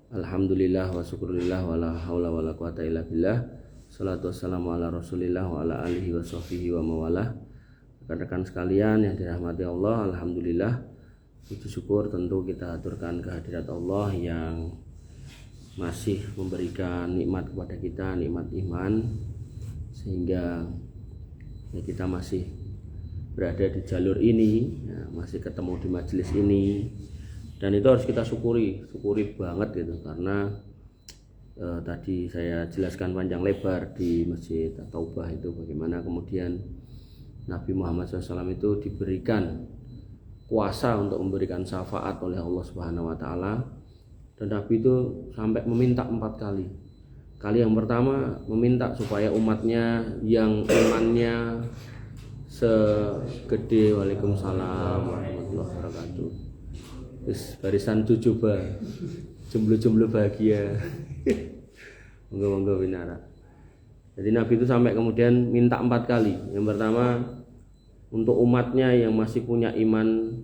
Alhamdulillah wa syukurillah wa la haula wa la quwata illa billah. Salatu wassalamu ala Rasulillah wa ala alihi wa sahbihi wa mawalah. Rekan-rekan sekalian yang dirahmati Allah, alhamdulillah puji syukur tentu kita aturkan kehadirat Allah yang masih memberikan nikmat kepada kita, nikmat iman, sehingga ya, kita masih berada di jalur ini, ya, masih ketemu di majelis ini. Dan itu harus kita syukuri banget gitu, karena tadi saya jelaskan panjang lebar di Masjid Taubah itu bagaimana kemudian Nabi Muhammad SAW itu diberikan kuasa untuk memberikan syafaat oleh Allah Subhanahu Wa Taala, dan Nabi itu sampai meminta 4 kali. Kali yang pertama meminta supaya umatnya yang imannya segede Waalaikumsalam warahmatullahi wabarakatuh. Terus barisan 7 jomblo-jomblo bahagia. Monggo winara. Jadi Nabi itu sampai kemudian minta 4 kali. Yang pertama untuk umatnya yang masih punya iman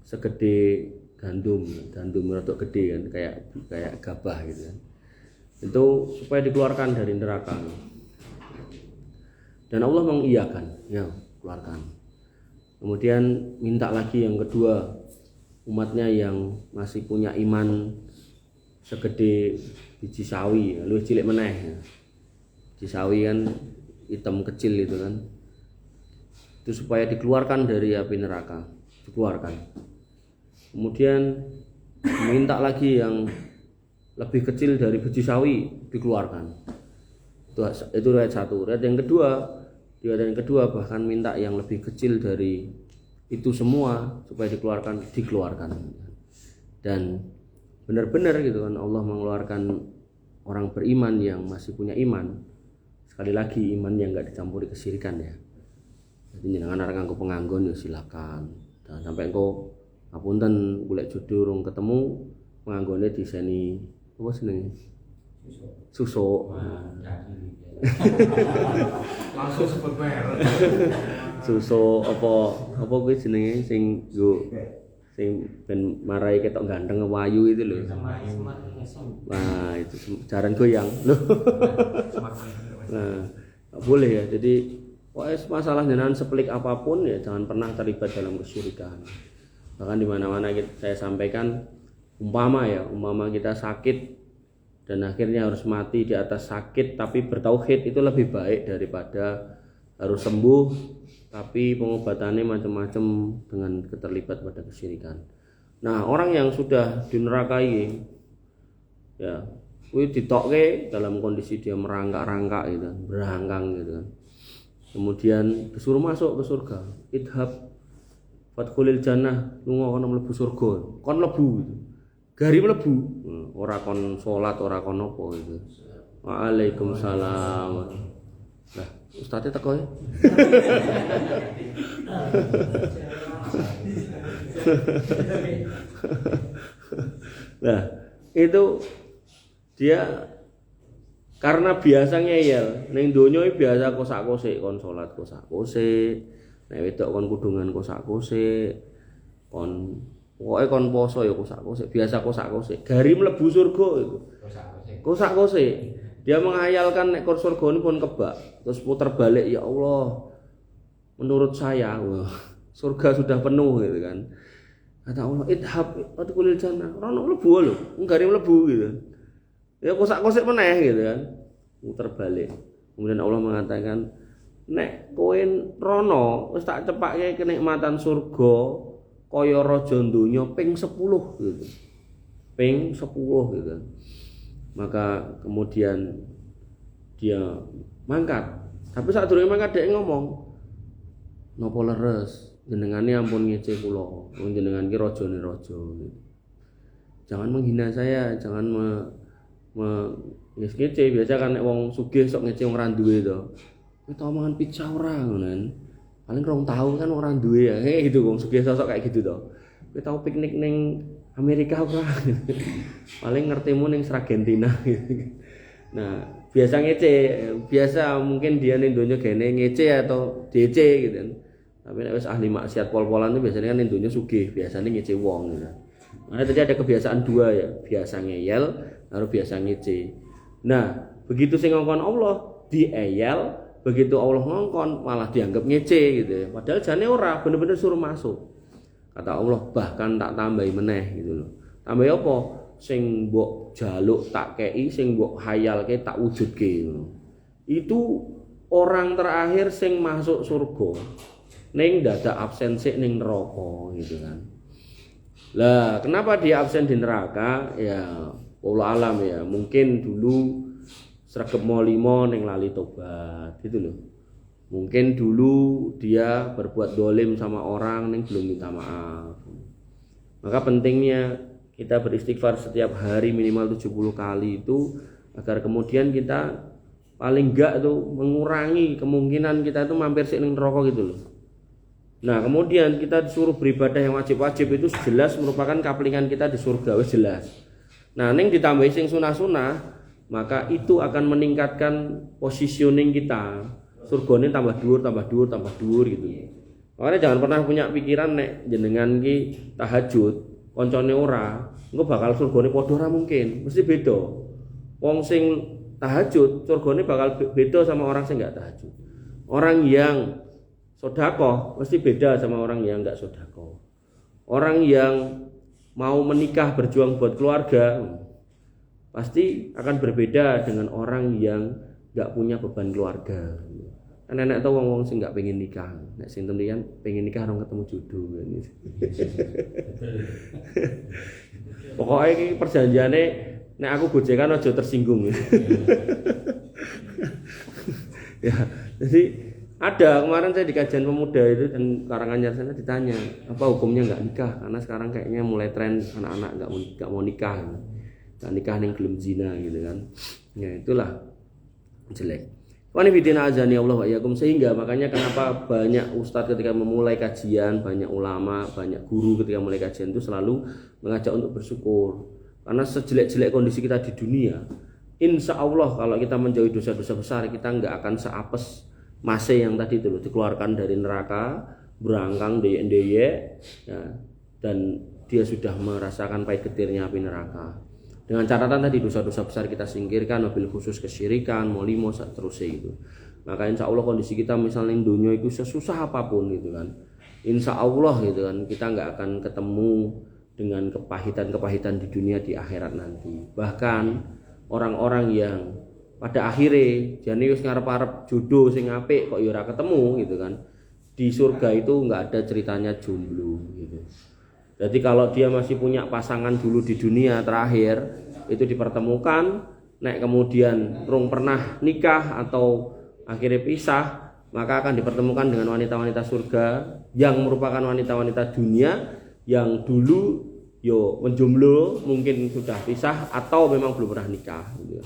segede gandum rada gede kan, kayak gabah gitu kan. Itu supaya dikeluarkan dari neraka. Dan Allah mengiyakan, ya, keluarkan. Kemudian minta lagi yang kedua, umatnya yang masih punya iman segede biji sawi, lu cilik meneh. Biji sawi kan hitam kecil itu kan. Itu supaya dikeluarkan dari api neraka, dikeluarkan. Kemudian minta lagi yang lebih kecil dari biji sawi, dikeluarkan. Itu riwayat 1. Riwayat yang kedua bahkan minta yang lebih kecil dari itu semua supaya dikeluarkan. Dan benar-benar gitu kan, Allah mengeluarkan orang beriman yang masih punya iman. Sekali lagi iman yang enggak dicampuri kesyirikan ya. Jadi jangan arek nganggo penganggon ya silakan. Jangan sampai engko ngapunten golek jodoh urung ketemu penganggone diseni apa jenenge? Susuk. Langsung sebut merek. Susu apa kuwi jenenge sing ben marai ketok ganteng wayu itu lho. Wah, itu jarang goyang loh. Nah, boleh ya. Jadi masalah jenengan sepelik apapun ya jangan pernah terlibat dalam kesyirikan. Bahkan di mana-mana saya sampaikan umpama kita sakit dan akhirnya harus mati di atas sakit tapi bertauhid, itu lebih baik daripada harus sembuh tapi pengobatannya macam-macam dengan keterlibat pada kesyirikan. Nah, orang yang sudah dinerakai ya, kuwi ditokke dalam kondisi dia merangkak-rangkak gitu, berhangkang gitu kan. Kemudian disuruh masuk ke surga. Idhab fadkhulil jannah, lunga kono mlebu surga. Kon mlebu gitu. Gari mlebu. Ora kon salat, ora kon apa gitu. Waalaikumsalam. Nah, ustadnya teko ya. Nah, itu dia karena biasa ngeyel, ning donya iki biasa kosak-kosik, kon salat kosak-kosik, nek wedok kon kudungan kosak-kosik, kon pokoke kon poso ya kosak-kosik, biasa kosak-kosik. Gari mlebu surga itu. Kosak-kosik. Dia menghayalkan nek surga ini pun kebak, terus putar balik, ya Allah. Menurut saya, wah, surga sudah penuh gitu kan. Kata Allah, idhab fadkhulil jannah. Rono mlebu lho, gari mlebu gitu. Ya kosak-kosik meneh gitu kan. Putar balik. Kemudian Allah mengatakan, nek kowe rono wis tak cepake kenikmatan surga kaya raja donya ping 10 gitu. Ping 10 gitu. Maka kemudian dia mangkat. Tapi saat durunge mangkat dhek ngomong, "Napa leres? Jenengane ampun ngece kula. Wong jenengan ki rajane raja." Jangan menghina saya, jangan ngece. Biasa kan nek wong sugih sok ngece wong ra duwe to. Kowe tau mangan pizza ora ngono kan. Paling 2 tahun kan ora duwe ya. Gitu wong sugih sosok kayak gitu to. Kowe tau piknik ning Amerika ora? Paling ngertimu ning Argentina gitu. Nah, biasa ngece, biasa mungkin dia ning donya gene ngece atau DC gitu kan. Tapi nek wis ahli maksiat pol-polan itu biasanya kan ning donya sugih, biasanya ngece wong gitu. Makanya tadi ada kebiasaan dua ya, biasa ngeyel, lalu biasa ngece. Nah, begitu sing ngongkon Allah dieyel, begitu Allah ngongkon malah dianggap ngece gitu ya. Padahal jane ora, bener-bener suruh masuk. Kata Allah, bahkan tak tambahi meneh gitu loh. Tambahi apa? Sing mbok jaluk tak kei, sing mbok hayalke tak wujudke. Itu orang terakhir sing masuk surga. Ning dadak absen sik ning neraka gitu kan. Lah, kenapa dia absen di neraka? Ya, wallahu alam ya. Mungkin dulu sregep molimo ning lali tobat gitu loh. Mungkin dulu dia berbuat dolim sama orang ning belum minta maaf. Maka pentingnya kita beristighfar setiap hari minimal 70 kali itu agar kemudian kita paling enggak tuh mengurangi kemungkinan kita itu mampir sik ning neraka gitu loh. Nah, kemudian kita disuruh beribadah yang wajib-wajib itu jelas merupakan kaplingan kita di surga, wis jelas. Nah, ning ditambahi sing sunah-sunah, maka itu akan meningkatkan positioning kita. Surgane tambah dhuwur gitu. Makanya jangan pernah punya pikiran nek jenengan ki tahajud, koncone ora, engko bakal surgane padha ora mungkin, mesti beda. Wong sing tahajud, surgane bakal beda sama orang sing enggak tahajud. Orang yang sedekah mesti beda sama orang yang enggak sedekah. Orang yang mau menikah berjuang buat keluarga pasti akan berbeda dengan orang yang enggak punya beban keluarga. Nenek tau wong-wong sing enggak pengen nikah, nek sing kan pengen nikah orang ketemu jodoh. Pokoknya iki perjanjiane nek aku gojekan aja tersinggung. Ya, jadi ada kemarin saya di kajian pemuda itu dan Karanganyar sana ditanya apa hukumnya nggak nikah karena sekarang kayaknya mulai tren anak-anak nggak mau nikah, nggak nikah ning gelem zina gitu kan. Ya itulah jelek. Wanifidina azani Allah wa iyyakum, sehingga makanya kenapa banyak ustadz ketika memulai kajian, banyak ulama, banyak guru ketika mulai kajian itu selalu mengajak untuk bersyukur. Karena sejelek-jelek kondisi kita di dunia, insya Allah kalau kita menjauhi dosa-dosa besar kita nggak akan seapes Mase yang tadi itu loh, dikeluarkan dari neraka, berangkang deye ya, dan dia sudah merasakan pahit getirnya api neraka. Dengan catatan tadi dosa-dosa besar kita singkirkan, mobil khusus kesyirikan, molimo seterusnya itu. Maka insya Allah kondisi kita misalnya di dunia itu sesusah apapun gitu kan, insya Allah gitu kan kita nggak akan ketemu dengan kepahitan-kepahitan di dunia di akhirat nanti. Bahkan orang-orang yang pada akhirnya jane wis ngarep-arep jodoh sing apik kok ya ora ketemu gitu kan. Di surga itu enggak ada ceritanya jomblo gitu. Jadi kalau dia masih punya pasangan dulu di dunia terakhir itu dipertemukan, nek kemudian rung pernah nikah atau akhirnya pisah, maka akan dipertemukan dengan wanita-wanita surga yang merupakan wanita-wanita dunia yang dulu yo menjomblo, mungkin sudah pisah atau memang belum pernah nikah gitu.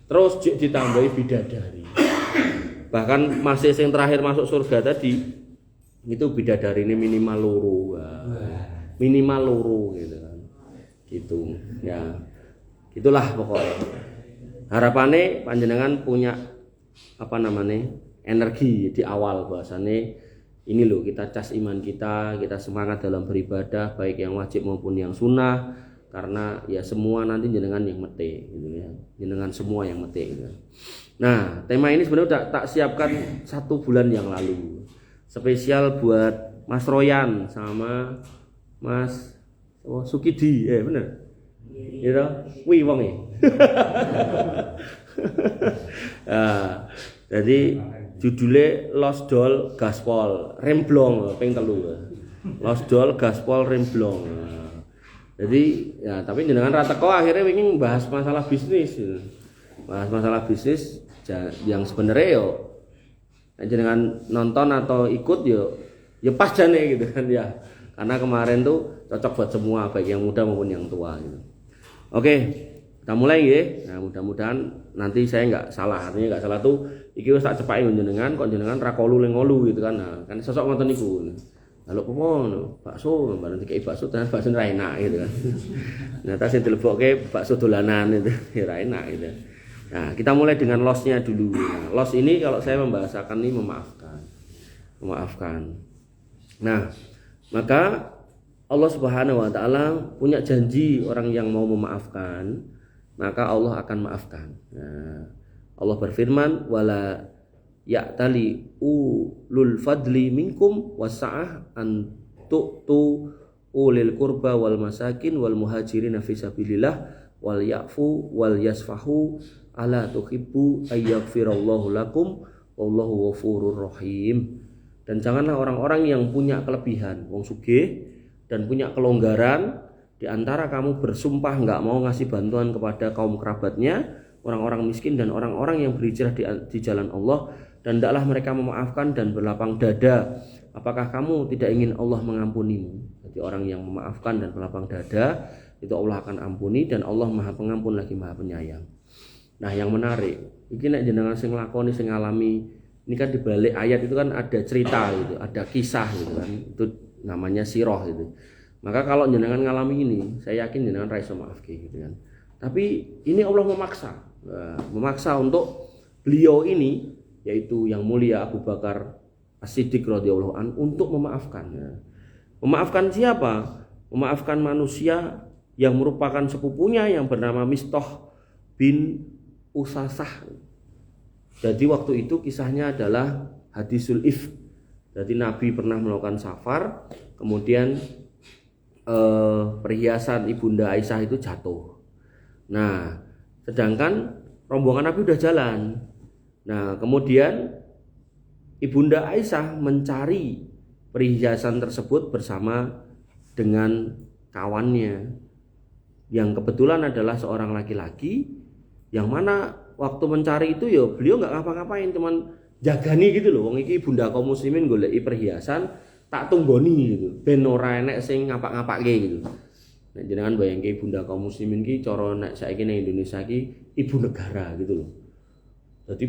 Terus ditambahi bidadari. Bahkan masih yang terakhir masuk surga tadi itu bidadari ini minimal loro. Minimal loro gitu kan. Gitu. Ya. Gitulah pokoknya. Harapannya panjenengan punya energi di awal bahasane ini loh kita cas iman kita semangat dalam beribadah baik yang wajib maupun yang sunnah. Karena ya semua nanti jenengan yang mete gitu ya, jenengan semua yang mete gitu. Nah tema ini sebenarnya udah tak siapkan 1 bulan yang lalu spesial buat Mas Royan sama Mas Sukidi bener gitu wih wonge. Nah, jadi judulnya Lost Doll Gaspol Remblong ping 3 Lost Doll Gaspol Remblong. Jadi ya tapi jenengan rata kok akhirnya ingin bahas masalah bisnis gitu. Bahas masalah bisnis yang sebenarnya yo jenengan nonton atau ikut yo ya pas jane gitu kan ya. Karena kemarin tuh cocok buat semua baik yang muda maupun yang tua gitu. Oke, kita mulai ya. Nah, mudah-mudahan nanti saya enggak salah. Artinya enggak salah tuh iki wis tak cepake jenengan kok jenengan ra kolu ling ngolu gitu kan. Nah, kan sosok ngoten niku. Lalu bakso, barang dikei bakso ternyata bakso ra enak gitu kan. Ternyata sing dilebokke bakso dolanan itu ya ra enak gitu. Nah, kita mulai dengan loss-nya dulu. Nah, loss ini kalau saya membahasakan ini memaafkan. Nah, maka Allah Subhanahu wa taala punya janji orang yang mau memaafkan, maka Allah akan maafkan. Nah, Allah berfirman, wala ya'tali ulul fadli minkum wasa'ah an tu'tu ulil qurba wal masakin wal muhajirin fi sabilillah wal ya'fu wal yasfahu ala tuhibbu ayyaghfirallahu lakum wallahu ghafurur rahim. Dan janganlah orang-orang yang punya kelebihan, wong sugih dan punya kelonggaran di antara kamu bersumpah enggak mau ngasih bantuan kepada kaum kerabatnya, orang-orang miskin dan orang-orang yang berhijrah di jalan Allah, dan hendaklah mereka memaafkan dan berlapang dada. Apakah kamu tidak ingin Allah mengampunimu? Jadi orang yang memaafkan dan berlapang dada itu Allah akan ampuni, dan Allah Maha Pengampun lagi Maha Penyayang. Nah, yang menarik, iki nek jenengan sing nglakoni sing ngalami, ini kan di balik ayat itu kan ada cerita gitu, ada kisah gitu kan. Itu namanya sirah gitu. Maka kalau jenengan ngalami ini, saya yakin jenengan ra iso maafke gitu kan. Tapi ini Allah memaksa untuk beliau ini, yaitu yang mulia Abu Bakar As-Siddiq radhiyallahu anhu, untuk memaafkan. Memaafkan siapa? Memaafkan manusia yang merupakan sepupunya yang bernama Mistah bin Usasah. Jadi waktu itu kisahnya adalah hadisul ifk. Jadi Nabi pernah melakukan safar, kemudian perhiasan Ibunda Aisyah itu jatuh. Nah, sedangkan rombongan Nabi udah jalan. Nah, kemudian Ibunda Aisyah mencari perhiasan tersebut bersama dengan kawannya, yang kebetulan adalah seorang laki-laki, yang mana waktu mencari itu ya beliau nggak ngapa-ngapain, cuman jagani gitu loh. Wong iki bunda kaum muslimin goleki perhiasan, tak tunggoni gitu, ben ora enek sing ngapak-ngapake gitu. Nek jenengan bayangke bunda kaum muslimin ki cara nek saiki nang Indonesia ki ibu negara gitu loh. Jadi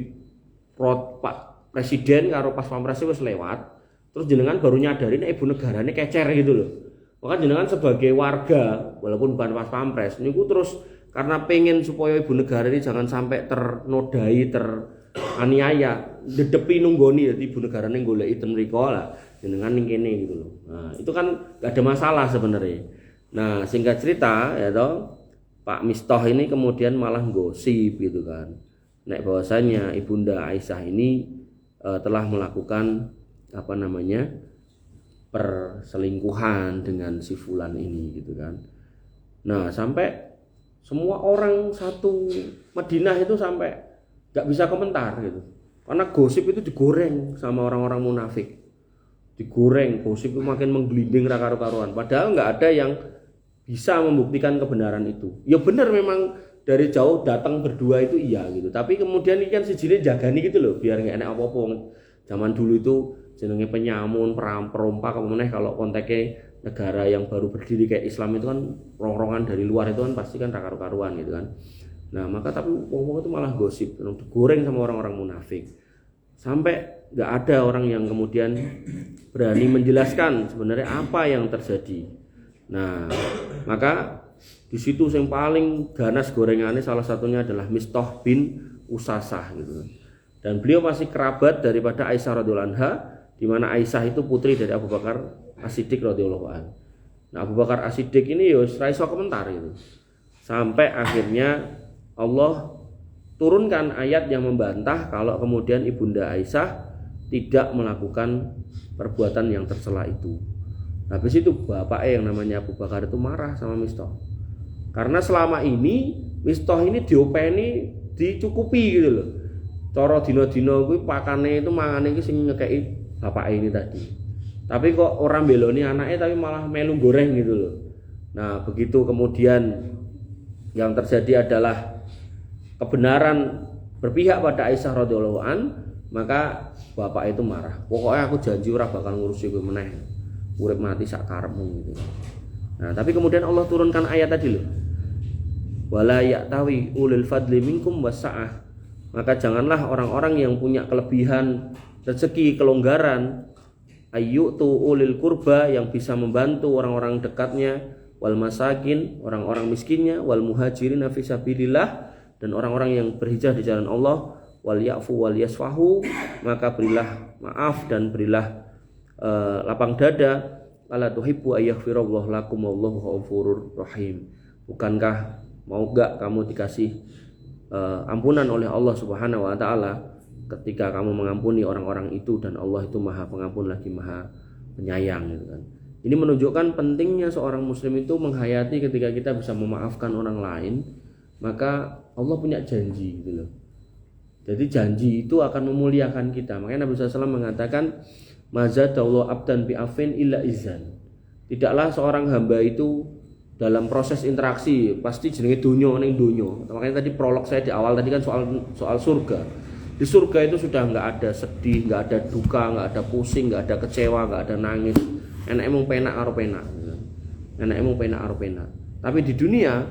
Pak Presiden karo pas pampres wis lewat, terus jenengan baru nyadari nek ibu negarane kecer gitu loh. Maka jenengan sebagai warga, walaupun bukan pas pampres, niku terus karena pengen supaya ibu negara ini jangan sampai ternodai, teraniaya, dedepi nunggoni, jadi ibu negara ini goleki ten mriko lah, jenengan ning kene gitu loh. Nah, itu kan gak ada masalah sebenarnya. Nah, singkat cerita ya toh, Pak Mistah ini kemudian malah gosip gitu kan. Nek bahwasanya Ibunda Aisyah ini telah melakukan perselingkuhan dengan si fulan ini gitu kan. Nah, sampai semua orang satu Madinah itu sampai gak bisa komentar gitu, karena gosip itu digoreng sama orang-orang munafik. Digoreng, gosip itu makin menggelinding karu-karuan, padahal gak ada yang bisa membuktikan kebenaran itu. Ya benar, memang dari jauh datang berdua itu iya gitu, tapi kemudian ini kan sijine jagani gitu loh, biar gak enak apa-apa. Zaman dulu itu jenenge penyamun, perompak, kemudian kalau konteknya negara yang baru berdiri kayak Islam itu kan rongrongan dari luar itu kan pasti kan karu-karuan gitu kan. Nah, maka tapi wong-wong itu malah gosip, digoreng sama orang-orang munafik. Sampai nggak ada orang yang kemudian berani menjelaskan sebenarnya apa yang terjadi. Nah, maka di situ yang paling ganas gorengannya salah satunya adalah Mistah bin Usasah gitu. Dan beliau masih kerabat daripada Aisyah radhiyallahu anha, di mana Aisyah itu putri dari Abu Bakar As-Siddiq radhiyallahu anhu. Nah, Abu Bakar As-Siddiq ini ya ora iso komentar gitu. Sampai akhirnya Allah turunkan ayat yang membantah kalau kemudian Ibunda Aisyah tidak melakukan perbuatan yang tercela itu. Habis itu bapaknya yang namanya Abu Bakar itu marah sama Mistah. Karena selama ini Mistah ini diopeni, dicukupi gitu loh. Cara dina-dina kuwi pakane itu mangane iki sing ngekeki bapake ini tadi. Tapi kok orang beloni anaknya tapi malah melu goreng gitu loh. Nah, begitu kemudian yang terjadi adalah kebenaran berpihak pada Aisyah radhiyallahu an, maka bapak itu marah. Pokoknya aku janji ora bakal ngurusi kowe meneh. Urip mati sak karepmu gitu. Nah, tapi kemudian Allah turunkan ayat tadi loh. Wala ya'tawi ulil fadli minkum wasa'ah. Maka janganlah orang-orang yang punya kelebihan rezeki, kelonggaran, ayyutu ulil kurba, yang bisa membantu orang-orang dekatnya, wal masakin, orang-orang miskinnya, wal muhajirin fi sabilillah, dan orang-orang yang berhijrah di jalan Allah, wal ya'fu wal yasfahu, maka berilah maaf dan berilah lapang dada, ala tuhibbu ayaghfirallahu lakum wallahu ghafurur rahim. Bukankah mau enggak kamu dikasih ampunan oleh Allah Subhanahu wa taala ketika kamu mengampuni orang-orang itu, dan Allah itu Maha Pengampun lagi Maha Penyayang gitu kan. Ini menunjukkan pentingnya seorang muslim itu menghayati ketika kita bisa memaafkan orang lain, maka Allah punya janji gitu loh. Jadi janji itu akan memuliakan kita. Makanya Nabi SAW mengatakan mazadallahu abdan bi'afin illa izan. Tidaklah seorang hamba itu dalam proses interaksi pasti jenenge dunyo ning dunyo. Makanya tadi prolog saya di awal tadi kan soal surga. Di surga itu sudah nggak ada sedih, nggak ada duka, nggak ada pusing, nggak ada kecewa, nggak ada nangis. Enak emang penak karo penak. Enak emang penak karo penak. Tapi di dunia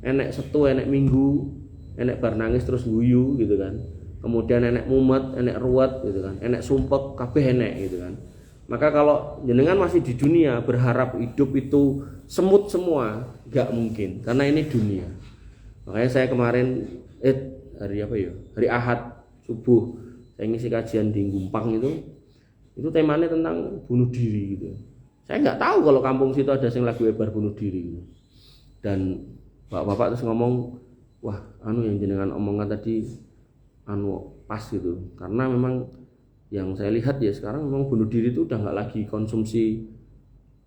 enak setu, enak minggu, enak bar nangis terus guyu gitu kan. Kemudian enak mumet, enak ruwet gitu kan. Enak sumpek, kabeh enak gitu kan. Maka kalau jenengan masih di dunia berharap hidup itu semut semua, nggak mungkin. Karena ini dunia. Makanya saya kemarin hari apa ya? Hari Ahad subuh saya ngisi kajian di Gumpang itu temanya tentang bunuh diri gitu. Saya nggak tahu kalau kampung situ ada yang lagu webar bunuh diri gitu. Dan bapak-bapak terus ngomong, wah yang jenengan omongan tadi pas gitu, karena memang yang saya lihat ya sekarang memang bunuh diri itu udah nggak lagi konsumsi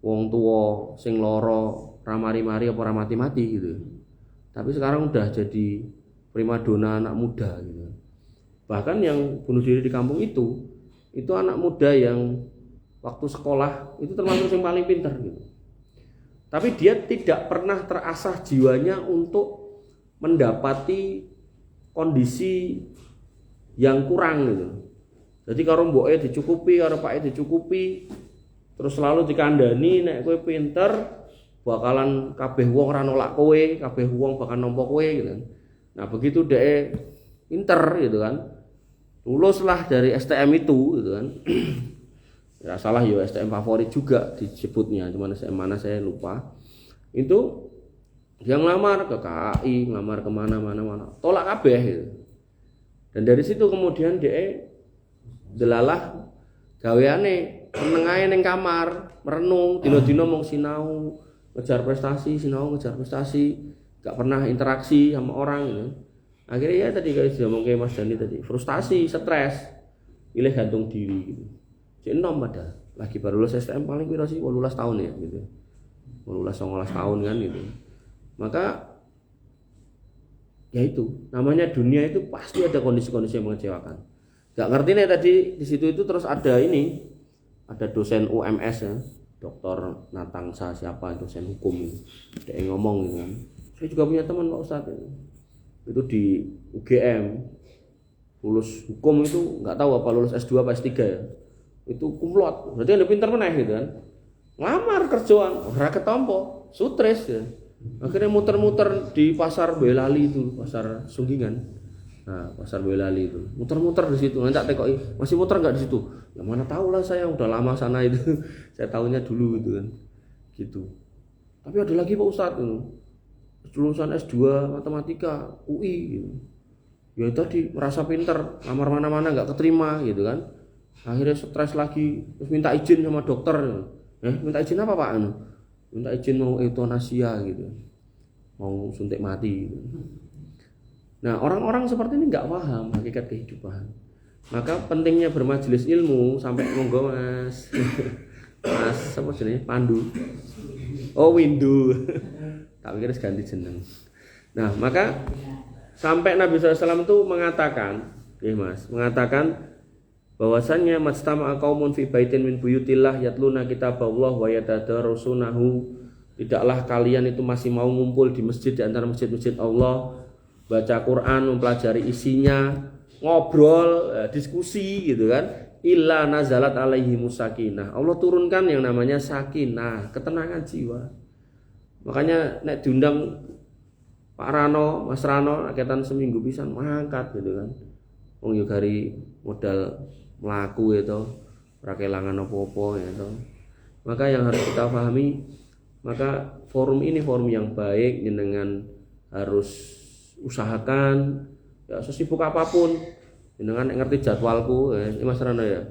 wong tua sing loro ramari-mari apa ramati-mati gitu, tapi sekarang udah jadi primadona anak muda gitu. Bahkan yang bunuh diri di kampung itu anak muda yang waktu sekolah itu termasuk yang paling pintar gitu. Tapi dia tidak pernah terasah jiwanya untuk mendapati kondisi yang kurang gitu. Jadi karo mboke dicukupi, karo pake dicukupi, terus selalu dikandani nek kowe pinter bakalan kabeh wong ora nolak kowe, kabeh wong bakal nampa kowe gitu. Nah, begitu dhek pinter gitu kan. Luluslah dari STM itu gitu kan. Ya salah ya, STM favorit juga disebutnya, cuman STM mana saya lupa. Itu dia ngelamar ke KAI, ngelamar kemana-mana, tolak kabeh gitu. Dan dari situ kemudian dia delalah gaweane meneng ae ning kamar, merenung, dina-dina mung sinau, ngejar prestasi, gak pernah interaksi sama orang gitu. Akhirnya ya tadi kayak ngomong kayak Mas Dani tadi, frustasi, stres, pilih gantung diri gitu. Cek enom padahal lagi baru lulus STM paling kira sih 18 tahun ya gitu. 18 tahun kan gitu. Maka ya itu namanya dunia itu pasti ada kondisi-kondisi yang mengecewakan. Gak ngerti nih tadi di situ itu terus ada dosen UMS ya, Dr. Natangsa siapa, dosen hukum itu. Dia ngomong gitu kan. Saya juga punya teman Pak Ustadz itu di UGM lulus hukum itu nggak tahu apa lulus S2 apa S3 ya. Itu kumlot. Berarti ada pinter meneh gitu kan. Ngamar kerjaan ora ketompo, stres ya. Akhirnya muter-muter di pasar Boyolali itu, pasar Sunggingan. Nah, pasar Boyolali itu. Muter-muter di situ. Nanti tak tekoki, masih muter enggak di situ? Ya mana tahu lah, saya udah lama sana itu. Saya tahunya dulu gitu kan. Gitu. Tapi ada lagi Pak Ustadz itu. Lulusan S2 matematika UI gitu. Ya tadi merasa pinter, lamar mana-mana enggak keterima gitu kan. Akhirnya stres lagi, terus minta izin sama dokter. Minta izin apa Pak? Minta izin mau eutanasia gitu, mau suntik mati gitu. Nah, orang-orang seperti ini nggak paham hakikat kehidupan. Maka pentingnya bermajelis ilmu sampai monggo Mas apa jenis Pandu, Windu, tak pikir ganti jeneng. Nah, maka sampai Nabi SAW itu mengatakan bahwasannya majtama'a qaumun fi baitin min buyutillah yatluna kitaballah wa yatadarasunahu, tidaklah kalian itu masih mau ngumpul di masjid, di antara masjid-masjid Allah, baca Quran, mempelajari isinya, ngobrol, diskusi gitu kan, illa nazalat alaihimus sakinah, Allah turunkan yang namanya sakinah, ketenangan jiwa. Makanya nek diundang Pak Rano, Mas Rano aketan seminggu pisan mangkat gitu kan. Wong yo gari modal melaku itu, ora kelangan apa-apa ya toh. Maka yang harus kita pahami, maka forum ini forum yang baik, jenengan harus usahakan ya sesibuk apapun jenengan ngerti jadwalku Mas Rana ya.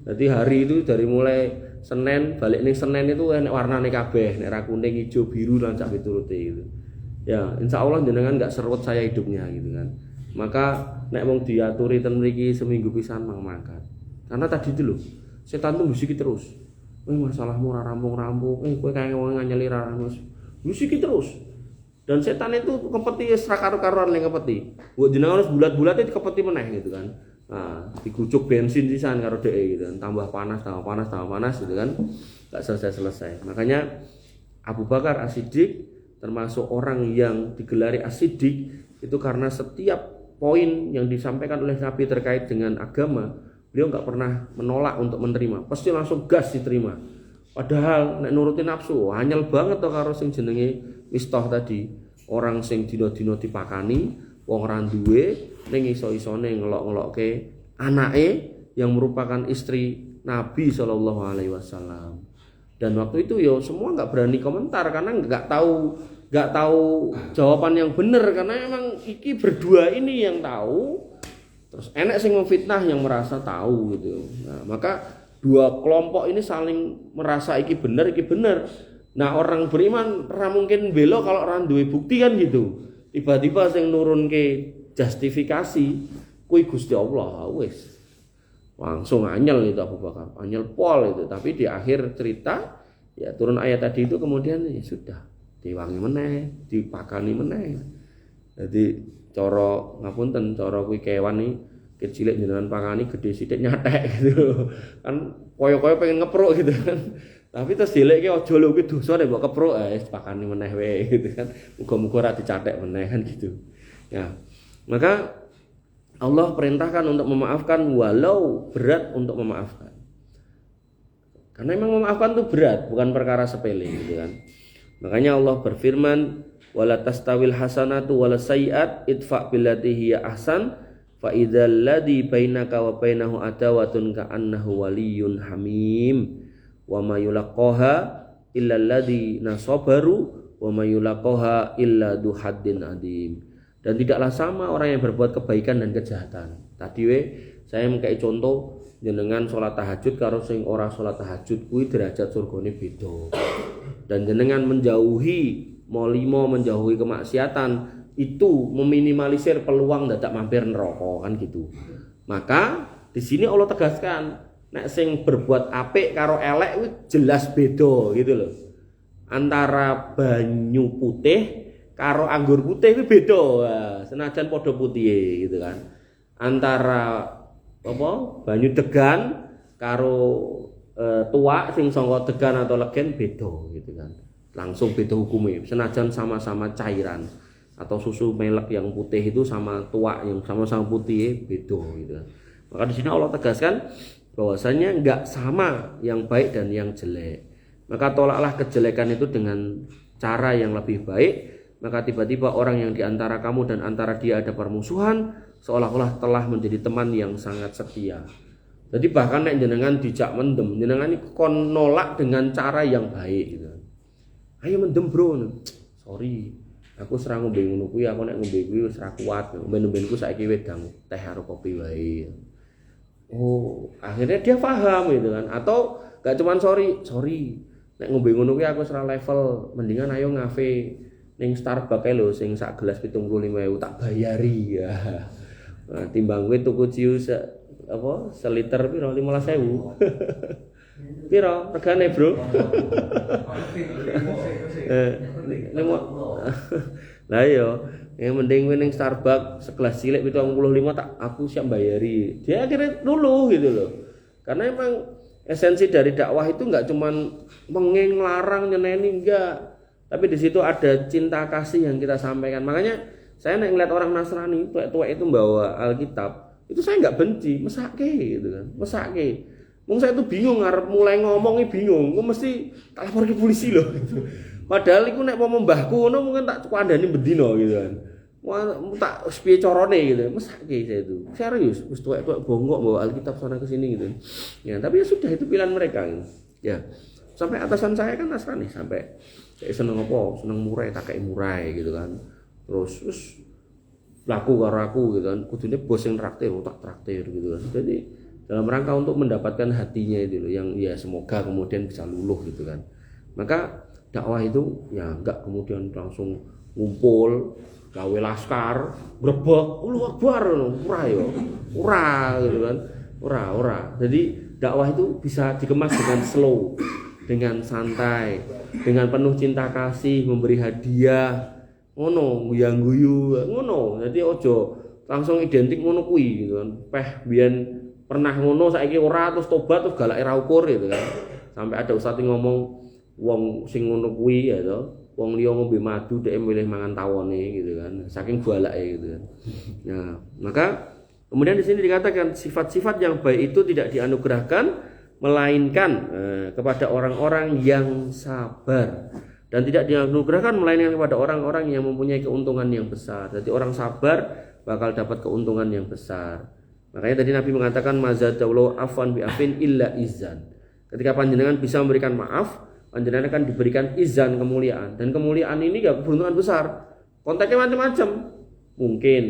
Jadi hari itu dari mulai Senin balik ning Senin itu enek warnane kabeh, nek ra kuning, ijo, biru lan sak piturute gitu. Ya, insya Allah jenengan nggak serwet saya hidupnya gitu kan. Maka nek wong diaturi ten mriki seminggu pisan mangkat. Karena tadi itu loh, setan tuh musiki terus. Masalahmu ora rampung-rampung, kowe kayak wong nganyeli ra ramus. Musiki terus. Dan setan itu kepeti ra karo-karuan ning kepeti. Mbok jenengan harus bulat-bulat itu kepeti meneh gitu kan. Nah, dikucuk bensin sisan karo dhek gitu kan. Tambah panas gitu kan. Enggak selesai-selesai. Makanya Abu Bakar As-Siddiq termasuk orang yang digelari As-Siddiq itu karena setiap poin yang disampaikan oleh Nabi terkait dengan agama, beliau nggak pernah menolak untuk menerima, pasti langsung gas diterima. Padahal nek nurutin nafsu, anyel banget to karo sing jenenge Mistah tadi, orang sing dina-dina dipakani, wong ra duwe ning iso-isone ngelok-ngelokke anake yang merupakan istri Nabi Shallallahu Alaihi Wasallam. Dan waktu itu ya semua nggak berani komentar karena nggak tahu jawaban yang benar karena emang iki berdua ini yang tahu. Terus enek sing memfitnah yang merasa tahu gitu. Nah, maka dua kelompok ini saling merasa iki benar. Nah, orang beriman ora mungkin belo kalau orang duwe bukti kan gitu. Tiba-tiba sing nurunke justifikasi kuwi Gusti Allah wis. Langsung anyel itu Abu Bakar, anyel pol itu. Tapi di akhir cerita ya turun ayat tadi itu kemudian ya sudah diwangi meneh, dipakani meneh. Jadi cara ngapunten, cara kuwi kewan iki kecilik jenengan pangani gede sithik nyatek gitu. Kan koyo-koyo pengen ngepruk gitu kan. Tapi terus dileke aja lho kuwi dosa nek mbok kepruk wis pakani meneh wae gitu kan. Muga-muga ora dicathek meneh kan gitu. Ya. Maka Allah perintahkan untuk memaafkan walau berat untuk memaafkan. Karena memang memaafkan itu berat, bukan perkara sepele gitu kan. Makanya Allah berfirman, wala tastawil hasanatu wala sayyi'at idfa' billati hiya ahsan fa idzal ladzi bainaka wa bainahu adawatun ka'annahu waliyyun hamim wa may yulaqaha illa alladzina sabaru wa may yulaqaha illa du haddin adim. Dan tidaklah sama orang yang berbuat kebaikan dan kejahatan. Tadi saya mengkai contoh jenengan sholat tahajud karo sing ora sholat tahajud kuwi derajat surgane beda. Dan jenengan menjauhi molimo, menjauhi kemaksiatan itu meminimalisir peluang dadak mampir neraka kan gitu. Maka di sini Allah tegaskan nek sing berbuat apik karo elek kuwi jelas beda gitu loh. Antara banyu putih karo anggur putih itu beda. Nah, senajan padha putih gitu kan. Antara banyu degan karo tuak sing sangka degan atau legen beda gitu kan. Langsung beda hukumnya. Senajan sama-sama cairan atau susu melek yang putih itu sama tuak yang sama-sama putih beda gitu kan. Maka di sini Allah tegaskan bahwasanya enggak sama yang baik dan yang jelek. Maka tolaklah kejelekan itu dengan cara yang lebih baik. Maka tiba-tiba orang yang diantara kamu dan antara dia ada permusuhan seolah-olah telah menjadi teman yang sangat setia. Jadi bahkan nek jenengan dijak mendem, jenengan iki kon nolak dengan cara yang baik gitu. Ayo mendem bro. Sorry, aku serang ngombe ngono kuwi, aku nek ngombe kuwi wis ra kuat. Ngombe-ngombenku saiki wedang teh karo kopi wae. Oh, akhirnya dia paham gitu kan. Atau gak cuman sorry. Nek ngombe ngono kuwi aku wis ra level, mendingan ayo ngafe. Ning Starbucks lho sing sak gelas 75.000 tak bayari ya. Nah, timbang kowe tuku ciu seliter piro 15.000. Piro regane, Bro? Lah iya, yang mending kowe ning Starbucks segelas cilik 75 tak aku siap bayari. Dia akhirnya luluh gitu loh. Karena emang esensi dari dakwah itu enggak cuman menglarang nyeneni enggak. Tapi di situ ada cinta kasih yang kita sampaikan. Makanya saya ngeliat orang Nasrani tuwek-tuwek itu membawa Alkitab, itu saya nggak benci, mesake gitu kan, mesake. Mung saya tuh bingung ngarep mulai ngomongnya bingung, gue mesti tak lapor ke polisi loh. Gitu. Padahal itu nek mau mbahku ngono mungkin tak kandhani bendino gitu kan. Wah, tak piye carane gitu. Mesake saya itu. Serius, wis tuwek-tuwek bongkok bawa Alkitab sana ke sini gitu. Ya, tapi ya sudah itu pilihan mereka. Ya. Sampai atasan saya kan Nasrani sampai saya seneng apa? Seneng murai tak kayak murai gitu kan. Terus laku karo aku gitu kan. Kudune bos yang traktir, tak traktir gitu kan. Jadi dalam rangka untuk mendapatkan hatinya itu loh, yang ya semoga kemudian bisa luluh gitu kan. Maka dakwah itu ya enggak kemudian langsung ngumpul gawe laskar grebek Allahu Akbar ora ya ora gitu kan ora jadi dakwah itu bisa dikemas dengan slow, dengan santai, dengan penuh cinta kasih, memberi hadiah ngono guyang guyu ngono. Jadi ojo langsung identik ngono kuwi gitu kan. Biyen pernah ngono saiki ora terus tobat terus galake ra ukur gitu kan. Sampai ada ustaz yang ngomong wong sing ngono kuwi ya to, wong liya ngombe madu dhek milih mangan tawone gitu kan. Saking balake gitu kan. Nah, maka kemudian di sini dikatakan sifat-sifat yang baik itu tidak dianugerahkan melainkan kepada orang-orang yang sabar, dan tidak dianugerahkan melainkan kepada orang-orang yang mempunyai keuntungan yang besar. Jadi orang sabar bakal dapat keuntungan yang besar. Makanya tadi Nabi mengatakan mazadallahu afwan bi afin illa izan. Ketika panjenengan bisa memberikan maaf, panjenengan akan diberikan izan, kemuliaan. Dan kemuliaan ini gak keberuntungan besar. Konteksnya macam-macam. Mungkin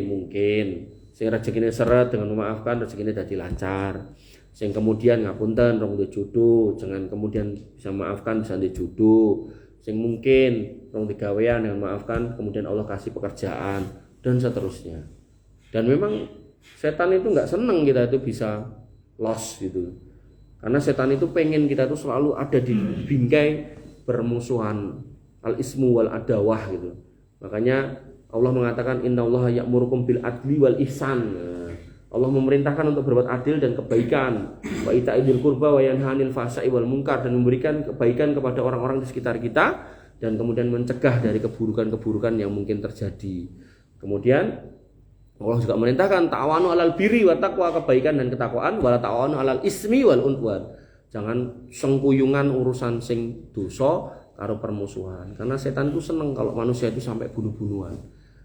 sing rezekine seret dengan memaafkan rezekine dadi lancar. Sing kemudian ngapunten rong duwe jodoh, jangan kemudian bisa memaafkan bisa duwe jodoh. Sing mungkin rong digawean dengan memaafkan kemudian Allah kasih pekerjaan dan seterusnya. Dan memang setan itu enggak seneng kita itu bisa loss gitu. Karena setan itu pengen kita itu selalu ada di bingkai bermusuhan, al-ismu wal adawah gitu. Makanya Allah mengatakan innallaha ya'murukum bil adli wal ihsan. Allah memerintahkan untuk berbuat adil dan kebaikan, wa ita'idil qurba wa yanha 'anil fahsya'i wal munkar, dan memberikan kebaikan kepada orang-orang di sekitar kita dan kemudian mencegah dari keburukan-keburukan yang mungkin terjadi. Kemudian Allah juga memerintahkan ta'awanu 'alal birri wa taqwa, kebaikan dan ketakwaan, wala ta'awanu 'alal ismi wal udwan. Jangan sengkuyungan urusan sing dosa karo permusuhan. Karena setan itu seneng kalau manusia itu sampai bunuh-bunuhan.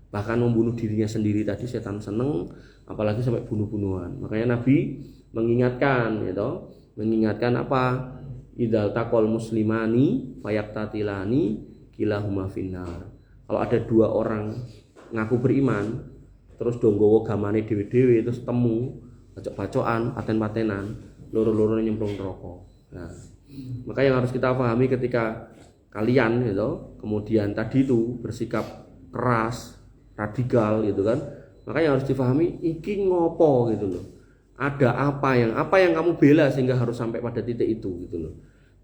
Bahkan membunuh dirinya sendiri tadi setan seneng, apalagi sampai bunuh-bunuhan. Makanya Nabi mengingatkan gitu, mengingatkan apa? Idzal taqal muslimani fayaqtatilani kilahuma finnar. Kalau ada dua orang ngaku beriman terus donggowo gamane dhewe-dhewe terus temu bacok-bacokan, paten-patenan, loro-lorone nyemplung neraka. Nah, maka yang harus kita pahami ketika kalian gitu, kemudian tadi itu bersikap keras, radikal gitu kan. Maka yang harus dipahami iki ngopo gitu loh. Ada apa yang kamu bela sehingga harus sampai pada titik itu gitu loh.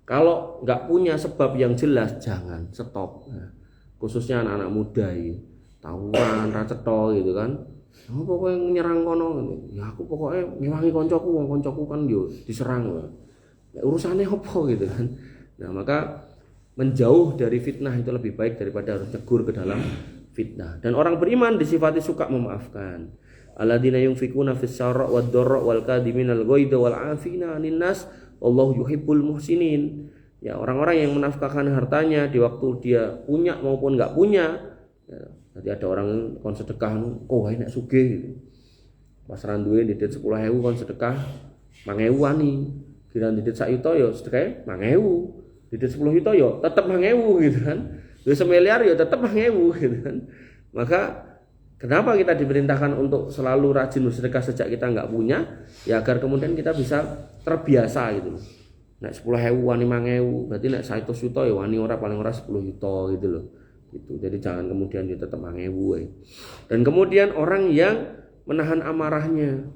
Kalau nggak punya sebab yang jelas jangan stop. Nah, khususnya anak-anak muda ini. Tawuran, racetol gitu kan. Aku pokoknya nyerang kono. Ya aku pokoknya ngewangi koncoku, wong koncoku kan yo diserang. Ya, urusannya apa gitu kan. Nah, maka menjauh dari fitnah itu lebih baik daripada harus tegur ke dalam fitnah. Dan orang beriman disifati suka memaafkan. Alladzina yunfikuna fis sarra wad dharra wal kadiminal ghaidha wal 'afina 'anil nas wallahu yuhibbul muhsinin. Ya, orang-orang yang menafkahkan hartanya di waktu dia punya maupun enggak punya. Ya, nanti ada orang kon sedekah, oh enak sugih gitu. Pas ra duwe ndit 10.000 kon sedekah 5.000 wani. Kira ndit 1 juta ya sedekah 5.000. Ndit 10 juta ya tetep 5.000 gitu kan. Duwe 1 miliar ya tetep 5.000 gitu kan. Maka kenapa kita diperintahkan untuk selalu rajin bersedekah sejak kita enggak punya? Ya agar kemudian kita bisa terbiasa gitu loh. Nek 10.000 wani 5.000, berarti nek 100 juta ya wani ora paling ora 10 juta gitu loh. Gitu. Jadi jangan kemudian dia tetap 5.000. Dan kemudian orang yang menahan amarahnya,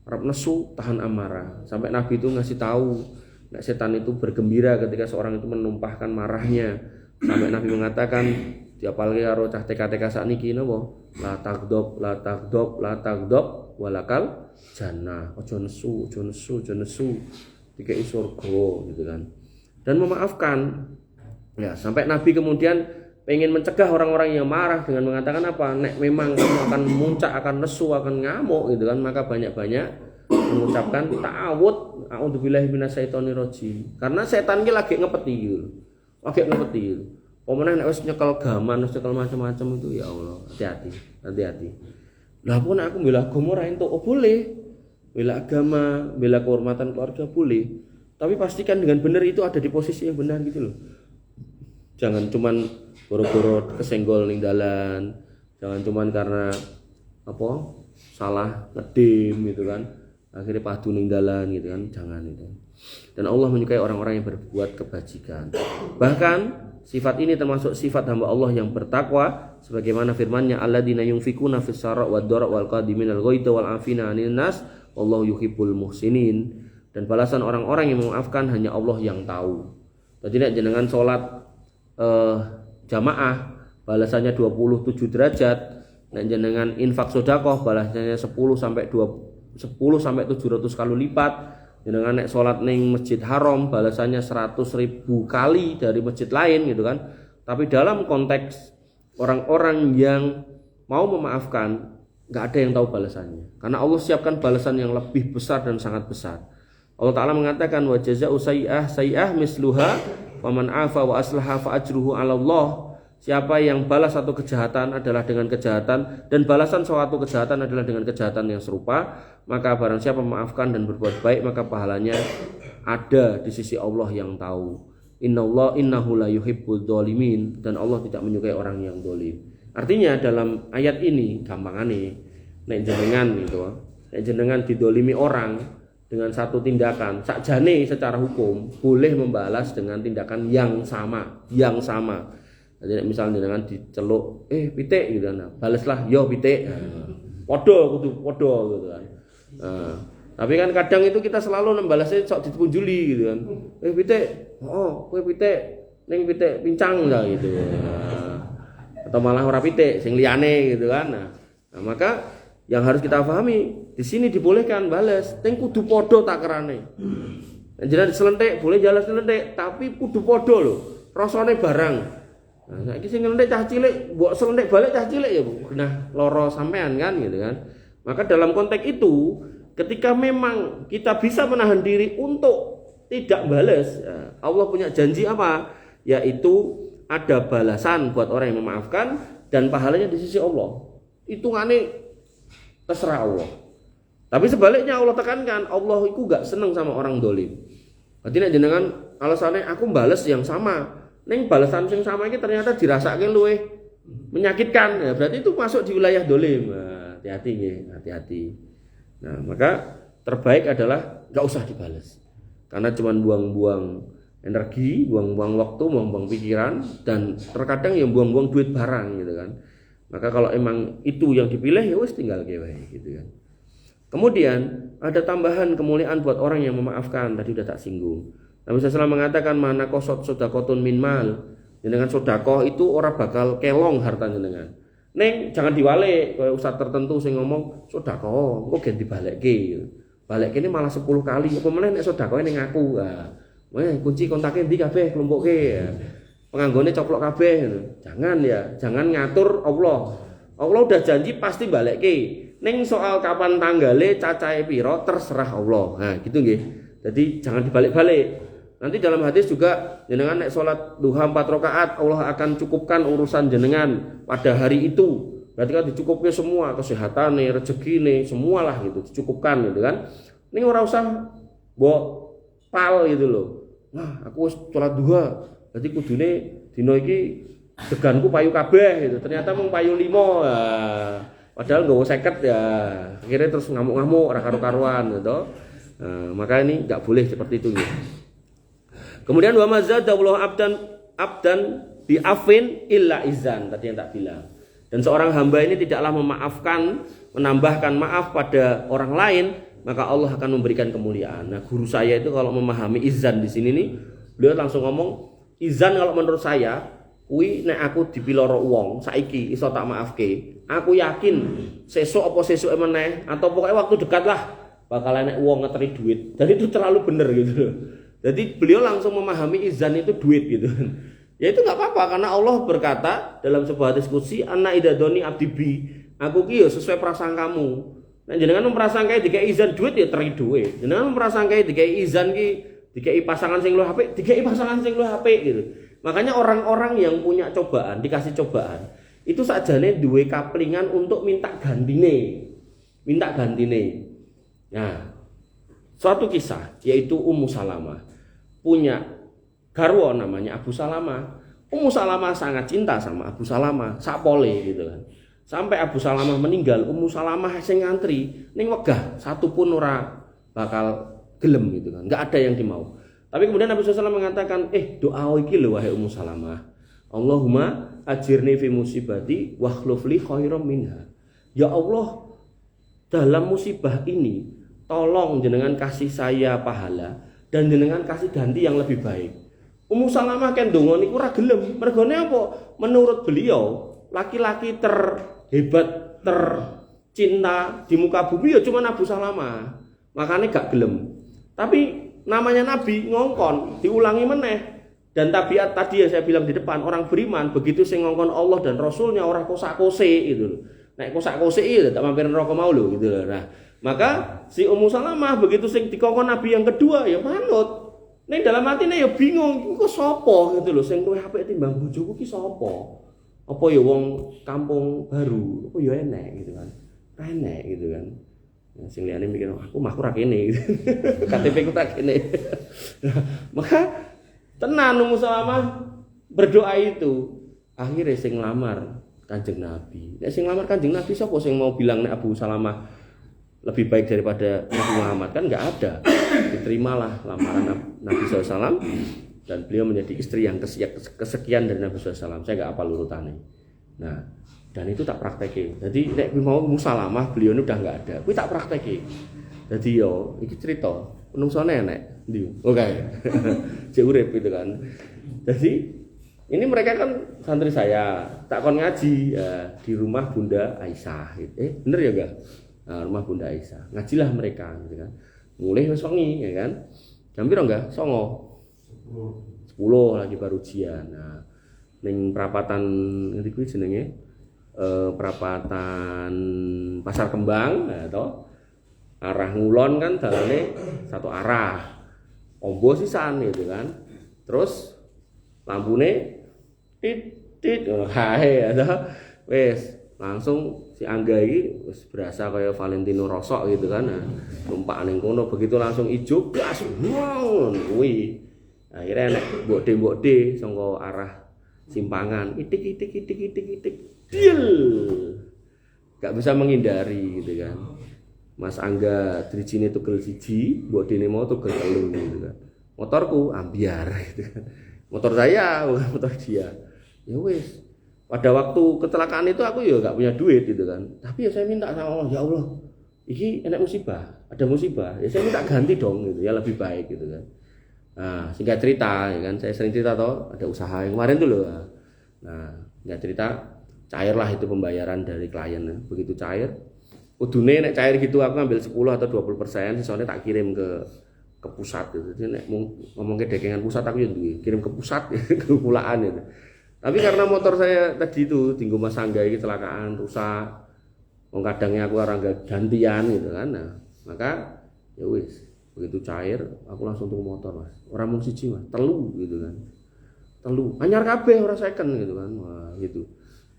Arab nesu tahan amarah. Sampai Nabi itu ngasih tahu, nek setan itu bergembira ketika seorang itu menumpahkan marahnya. Sampai Nabi mengatakan, diapalke karo cah TK-TK sakniki napa? La tagdob walakal jannah. Ojo nesu. Dikei surga gitu kan. Dan memaafkan. Ya, sampai Nabi kemudian pengen mencegah orang-orang yang marah dengan mengatakan apa? Nek memang kamu akan muncak, akan nesu, akan ngamuk gitu kan, maka banyak-banyak mengucapkan ta'awud, a'udzubillahi minasyaitonirrajim. Karena setan iki lagi ngepeti gitu. Lagi ngepeti gitu. Pemenang nek wis nyekel gaman, wis nyekel macam-macam itu ya Allah, hati-hati. Lah apa nek aku bela agama ora entuk? Oh boleh. Bela agama, bela kehormatan keluarga boleh. Tapi pastikan dengan benar itu ada di posisi yang benar gitu loh. Jangan cuman boro-boro kesenggol ning dalan, jangan cuman karena apa salah ngedim gitu kan, akhirnya padu ning dalan gitu kan, jangan itu. Dan Allah menyukai orang-orang yang berbuat kebajikan. Bahkan sifat ini termasuk sifat hamba Allah yang bertakwa, sebagaimana firman-Nya, alladzina yunfikuna fis sarra wad dharra wal qadiminal ghaidha wal afina 'anil nas wallahu yuhibbul muhsinin. Dan balasan orang-orang yang memaafkan hanya Allah yang tahu. Jadi nek jenengan salat jamaah balasannya 27 derajat, nek jenengan infak sedekah balasannya 10 sampai 700 kali lipat. Jenengan nek salat ning Masjid Haram balasannya 100.000 kali dari masjid lain gitu kan. Tapi dalam konteks orang-orang yang mau memaafkan, enggak ada yang tahu balasannya. Karena Allah siapkan balasan yang lebih besar dan sangat besar. Allah Ta'ala mengatakan wa jazaa'u sayyi'ah misluha wa man 'afa wa aslaha fa ajruhu 'ala Allah. Siapa yang balas satu kejahatan adalah dengan kejahatan, dan balasan suatu kejahatan adalah dengan kejahatan yang serupa, maka barang siapa memaafkan dan berbuat baik, maka pahalanya ada di sisi Allah yang tahu. Innahu la yuhibbul dzalimin, dan Allah tidak menyukai orang yang zalim. Artinya dalam ayat ini gampangane nek jenengan gitu, nek jenengan didolimi orang dengan satu tindakan, sakjane secara hukum boleh membalas dengan tindakan yang sama. Jadi misalnya dengan diceluk, pitik gitu kan, balaslah, yo pitik, podo gitu kan. Tapi kan kadang itu kita selalu membalasnya sok dipunjuli gitu kan, pitik, kowe pitik, ning pitik pincang lah gitu. Atau malah ora pitik, sing liyane gitu kan. Nah, maka yang harus kita pahami di sini dibolehkan balas, ning kudu podo takerane. Jenengan selentik boleh jalan selentik, tapi kudu podo lho, rasane barang. Nah, saiki sing ngelentik cah cilik, mbok selentik balik cah cilik ya, nah loro sampean kan gitu kan. Maka dalam konteks itu, ketika memang kita bisa menahan diri untuk tidak balas, Allah punya janji apa? Yaitu ada balasan buat orang yang memaafkan dan pahalanya di sisi Allah. Hitungane terserah Allah. Tapi sebaliknya Allah tekankan, Allah itu gak seneng sama orang dolim. Berarti nek jenengan alasannya aku balas yang sama, neng balasan yang sama ini ternyata dirasake luwih menyakitkan, ya berarti itu masuk di wilayah dolim. Nah, hati-hati. Nah, maka terbaik adalah gak usah dibalas. Karena cuma buang-buang energi, buang-buang waktu, buang-buang pikiran, dan terkadang yang buang-buang duit barang gitu kan. Maka kalau emang itu yang dipilih, ya wis tinggal kewe gitu kan. Kemudian ada tambahan kemuliaan buat orang yang memaafkan, tadi udah tak singgung. Nabi SAW mengatakan mana kosot sodakotun min mal, dengan sodakoh itu orang bakal kelong hartanya dengan. Neng jangan diwalik, kalau ustaz tertentu sing ngomong sodakoh, kok ganti balik ini malah 10 kali. Apa meneh nek sodakoh ning aku. Kunci kontaknya di kabeh kelompoke. Penganggone coplok kabeh. Jangan ngatur Allah. Allah udah janji pasti balekke. Ning soal kapan tanggale cacahe piro terserah Allah. Nah, gitu nggih. Jadi jangan dibalik-balik. Nanti dalam hadis juga jenengan nek salat duha 4 rakaat Allah akan cukupkan urusan jenengan pada hari itu. Berarti kan dicukupnya semua, kesehatane, rezekine, semualah gitu dicukupkan gitu kan. Ning ora usah mbok pal gitu loh. Nah, aku wis salat duha. Berarti kudune dina iki deganku payu kabeh gitu. Ternyata mung payu 5. Nah, padahal nggawa 50 ya. Akhirnya terus ngamuk-ngamuk ora karo-karuan gitu. Nah, maka ini enggak boleh seperti itu gitu. Kemudian wa mazadallahu abdan bi'afin illa izan, tadi yang tak bilang. Dan seorang hamba ini tidaklah memaafkan, menambahkan maaf pada orang lain, maka Allah akan memberikan kemuliaan. Nah, guru saya itu kalau memahami izan di sini nih, beliau langsung ngomong, izan kalau menurut saya, kuwi nek aku dipiloro wong saiki iso tak maafke. Aku yakin sesuk apa sesuke meneh atau pokoknya waktu dekat lah bakal enek wong ngeteri duit. Dan itu terlalu bener gitu loh. Jadi beliau langsung memahami izan itu duit gitu. Ya itu enggak apa-apa karena Allah berkata dalam sebuah diskusi, "Ana idadoni abdibi." Aku ki yo sesuai prasangkamu. Nek jenengan memprasangkai dikai izan duit ya teri duit. Jenengan memprasangkai dikai izan ki dikai pasangan sing luwih apik, dikai pasangan sing luwih apik gitu. Makanya orang-orang yang punya cobaan, dikasih cobaan, itu sakjane duwe kaplingan untuk minta gantine. Nah, suatu kisah yaitu Ummu Salamah punya garwa namanya Abu Salamah. Ummu Salamah sangat cinta sama Abu Salamah, sakpole gitu kan. Sampai Abu Salamah meninggal, Ummu Salamah sing ngantri ning wegah satu pun ora bakal gelem gitu kan. Enggak ada yang dimau. Tapi kemudian Nabi SAW mengatakan, doa iki lho wahai Ummu Salamah. Allahumma ajirni fi musibati wa akhlif li khairam minha. Ya Allah, dalam musibah ini tolong jenengan kasih saya pahala dan jenengan kasih ganti yang lebih baik. Ummu Salamah kan donga niku ora gelem. Mergone apa? Menurut beliau, laki-laki terhebat, tercinta di muka bumi ya cuma Abu Salamah. Makanya gak gelem. Tapi namanya Nabi ngongkon, diulangi meneh. Dan tabiat tadi yang saya bilang di depan, orang beriman begitu sing ngongkon Allah dan Rasulnya orang kosak-kose gitu loh. Nek kosak-kose itu tak mampir neraka mau lho gitu loh. Nah, maka si Ummu Salamah begitu sing dikongkon Nabi yang kedua ya manut. Nek dalam hatine ya bingung, kok sapa gitu loh sing luwih apik timbang bojoku ki sapa? Apa ya wong kampung baru, apa ya enek gitu kan. Enek gitu kan. Yang sing liyane mikir aku mah ora kene gitu. KTP ku tak kene. Maka tenan Ummu Salamah berdoa itu. Akhirnya sing lamar Kanjeng Nabi. Nek sing lamar Kanjeng Nabi sapa sing mau bilang nek Abu Salamah lebih baik daripada Nabi Muhammad? Kan enggak ada. Diterimalah lamaran Nabi SAW dan beliau menjadi istri yang kesekian dari Nabi SAW. Saya enggak hafal urutannya. Nah, dan itu tak praktekin. Jadi nek mau Ummu Salamah beliau ini udah enggak ada. Kuwi tak praktekin. Jadi yo iki cerita menungsone enek ndi. Oke. Cek urip gitu kan. Jadi ini mereka kan santri saya, tak kon ngaji ya, di rumah Bunda Aisyah. Bener ya enggak? Nah, rumah Bunda Aisyah. Ngajilah mereka gitu kan. Mulai wis wengi ya kan. Jam piro enggak? 09.00. 10 lagi baru ujian. Nah, ning perapatan ngendi kuwi jenenge? Perapatan Pasar Kembang ya toh. Arah ngulon kan dalane satu arah. Ombo sisan gitu kan. Terus lampune tit hae ya toh. Wis langsung si Angga iki wis berasa kaya Valentino Rosok gitu kan. Nah, numpak ning kono begitu langsung ijo gas wong kuwi. Akhirnya nek mbok-de saka arah simpangan itik. Dil. Gak bisa menghindari gitu kan. Mas Angga drijine tugel siji, mbok dene mau tugel telu gitu kan. Motorku ambiar gitu kan. Motor saya bukan motor dia. Ya wis. Pada waktu kecelakaan itu aku ya gak punya duit gitu kan. Tapi ya saya minta sama Allah, ya Allah, iki enak musibah, ada musibah. Ya saya minta ganti dong gitu, ya lebih baik gitu kan. Nah, singkat cerita ya kan, saya sering cerita toh, ada usaha yang kemarin tuh loh. Nah, singkat cerita cairlah itu pembayaran dari klien. Begitu cair, kudune nek cair gitu aku ambil 10 atau 20%, sisanya tak kirim ke pusat gitu. Jadi nek ngomong ke dekengan pusat aku ya kirim ke pusat ke pulaan itu. Tapi karena motor saya tadi itu tinggu Mas Angga ini kecelakaan rusak, wong kadangnya aku orang gantian gitu kan. Nah, maka ya wis begitu cair aku langsung tuku motor Mas. Orang mung siji Mas, telu gitu kan. Telu anyar kabeh ora second gitu kan. Wah, gitu.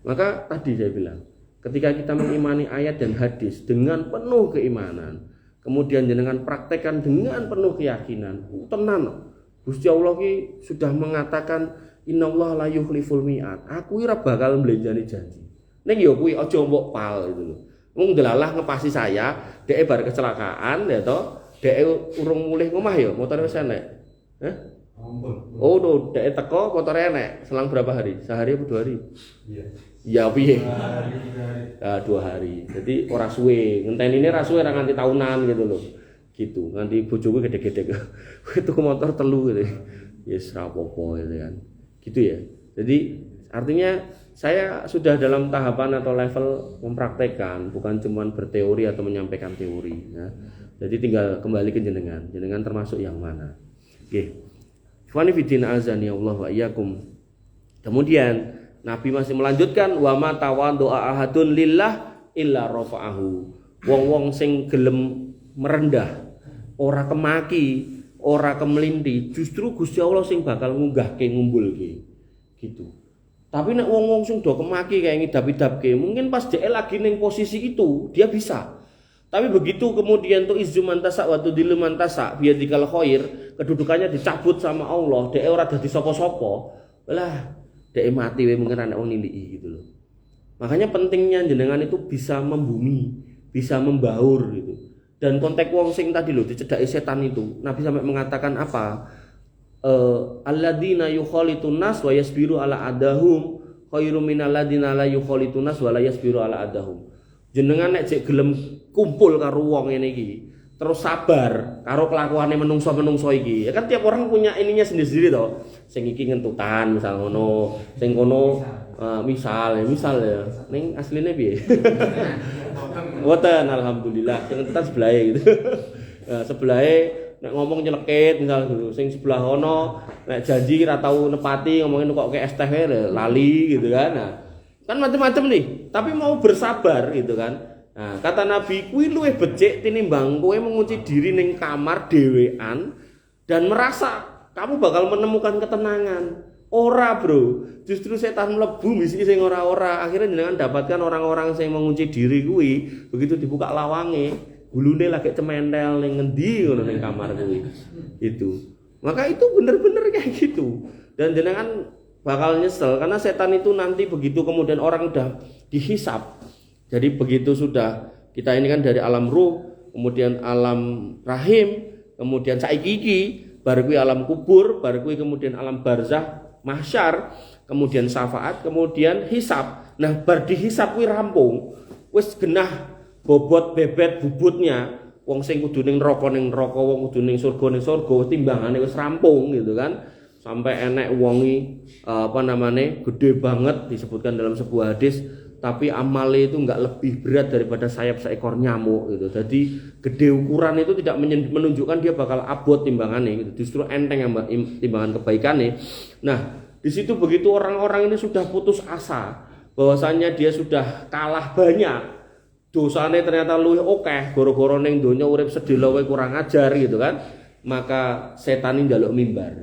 Maka tadi saya bilang, ketika kita mengimani ayat dan hadis dengan penuh keimanan, kemudian jenengan praktekkan dengan penuh keyakinan, tenan. Gusti Allah ki sudah mengatakan innallaha la yukhliful mi'ad. Aku ora bakal mblenjani janji. Ning ya kuwi aja mbok pal gitu lho. Wong delalah ngepasi saya, dhek bar kecelakaan ya toh, dhek urung mulih ngomah ya, motore wis enek. Hah? Oh, no, dhek teko motore enek. Selang berapa hari? Sehari atau 2 hari? Iya. Ya piye? 2 hari. Nah, 2 hari. Jadi ora suwe. Ngentenine ra suwe ra nganti tahunan gitu loh. Gitu. Nganti bojoku gede-gede. Itu motor telu gitu. Yes, ra apa-apa gitu kan. Gitu ya. Jadi artinya saya sudah dalam tahapan atau level mempraktekkan, bukan cuma berteori atau menyampaikan teori ya. Jadi tinggal kembali ke jenengan. Jenengan termasuk yang mana? Oke. Ikhwani fillah azani Allah wa iyyakum. Kemudian Nabi masih melanjutkan wa ma tawaddu'a ahadun lillah illa rafa'ahu. Wong-wong sing gelem merendah, ora kemaki, ora kemelinti, justru Gusti Allah sing bakal ngunggahke ngumbulke. Gitu. Tapi nek wong-wong sing do kemaki kayak ngidap-idapke, mungkin pas dhek lagi ning posisi itu, dia bisa. Tapi begitu kemudian tuh izzu mantasa wa tudillu mantasa biadikal khair, kedudukannya dicabut sama Allah, dhek ora dadi sapa-sapa. Lah dhek mati wae mungkin anak wong niliki gitu loh. Makanya pentingnya jenengan itu bisa membumi, bisa membaur gitu. Dan konteks wong sing tadi loh dicedhaki setan itu, Nabi sampai mengatakan apa? Alladzina yukhalitun nas wa yasbiru ala adahum khairu minal ladzina la yukhalitun nas wa la yasbiru ala adahum. Jenengan nek jek gelem kumpul karo wong ngene iki, terus sabar karo kelakuane menungso-menungso iki. Ya kan tiap orang punya ininya sendiri-sendiri toh. Sing iki ngentutan misal ngono, sing kono misal ya. Ning asline piye? Woten alhamdulillah. Sing ngentutan sebelahe gitu. Sebelahe nek ngomong nyelekit misal gitu. Sing sebelah kono nek janji ra tau nepati ngomongin kok ke es teh lali gitu kan. Nah, kan macam-macam nih, tapi mau bersabar gitu kan. Nah, kata Nabi, kuwi luwih becik tinimbang kowe mengunci diri ning kamar dhewean dan merasa kamu bakal menemukan ketenangan. Ora, Bro. Justru setan mlebu misi sing ora-ora. Akhirnya jenengan dapatkan orang-orang sing mengunci diri kuwi, begitu dibuka lawange, gulune lagi cementel ning ngendi ngono ning kamar kuwi. Itu. Maka itu bener-bener kayak gitu. Dan jenengan bakal nyesel karena setan itu nanti begitu kemudian orang udah dihisap. Jadi begitu sudah kita ini kan dari alam ruh, kemudian alam rahim, kemudian saiki iki baru kuwi alam kubur, baru kuwi kemudian alam barzah, mahsyar, kemudian syafaat, kemudian hisab. Nah, bar dihisab kuwi rampung, wis genah bobot bebet bubutnya. Wong sing kudu ning neraka, wong kudu ning surga, timbangane wis rampung gitu kan. Sampai enek wongi gede banget disebutkan dalam sebuah hadis, tapi amale itu enggak lebih berat daripada sayap seekor nyamuk gitu. Jadi gede ukuran itu tidak menunjukkan dia bakal abot timbangannya gitu. Justru enteng timbangan kebaikannya. Nah, di situ begitu orang-orang ini sudah putus asa bahwasanya dia sudah kalah banyak, dosane ternyata luwih akeh, gara-gara ning donya urip sedhela wae kurang ajar gitu kan. Maka setan ini njaluk mimbar,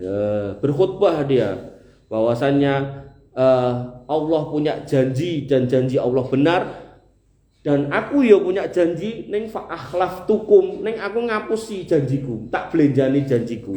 berkhutbah dia bahwasanya Allah punya janji dan janji Allah benar, dan aku ya punya janji ning fa akhlaftukum, ning aku ngapusi janjiku, tak belenjani janjiku.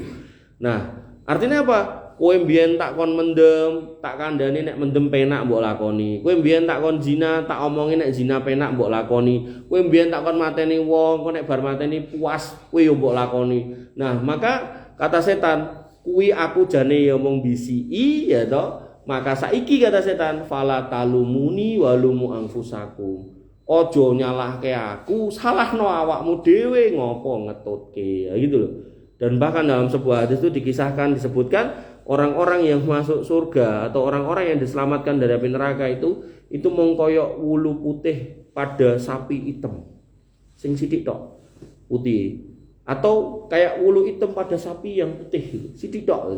Nah, artinya apa? Kowe mbiyen tak kon mendem, tak kandhani nek mendem penak mbok lakoni. Kowe mbiyen tak kon zina, tak omongi nek zina penak mbok lakoni. Kowe mbiyen tak kon mateni wong, kok nek bar mateni puas, kowe yo mbok lakoni. Nah, maka kata setan, kuwi aku jane ya mung bisiki ya toh. Maka saiki kata setan, fala talumuni walumu anfusakum. Ojo nyalahke aku, salahno awakmu dhewe ngopo ngetutke. Ya gitu loh. Dan bahkan dalam sebuah hadis itu disebutkan orang-orang yang masuk surga atau orang-orang yang diselamatkan dari api neraka itu mengkoyok wulu putih pada sapi hitam. Sing sithik tok putih. Atau kayak wulu hitam pada sapi yang putih, sithik tok.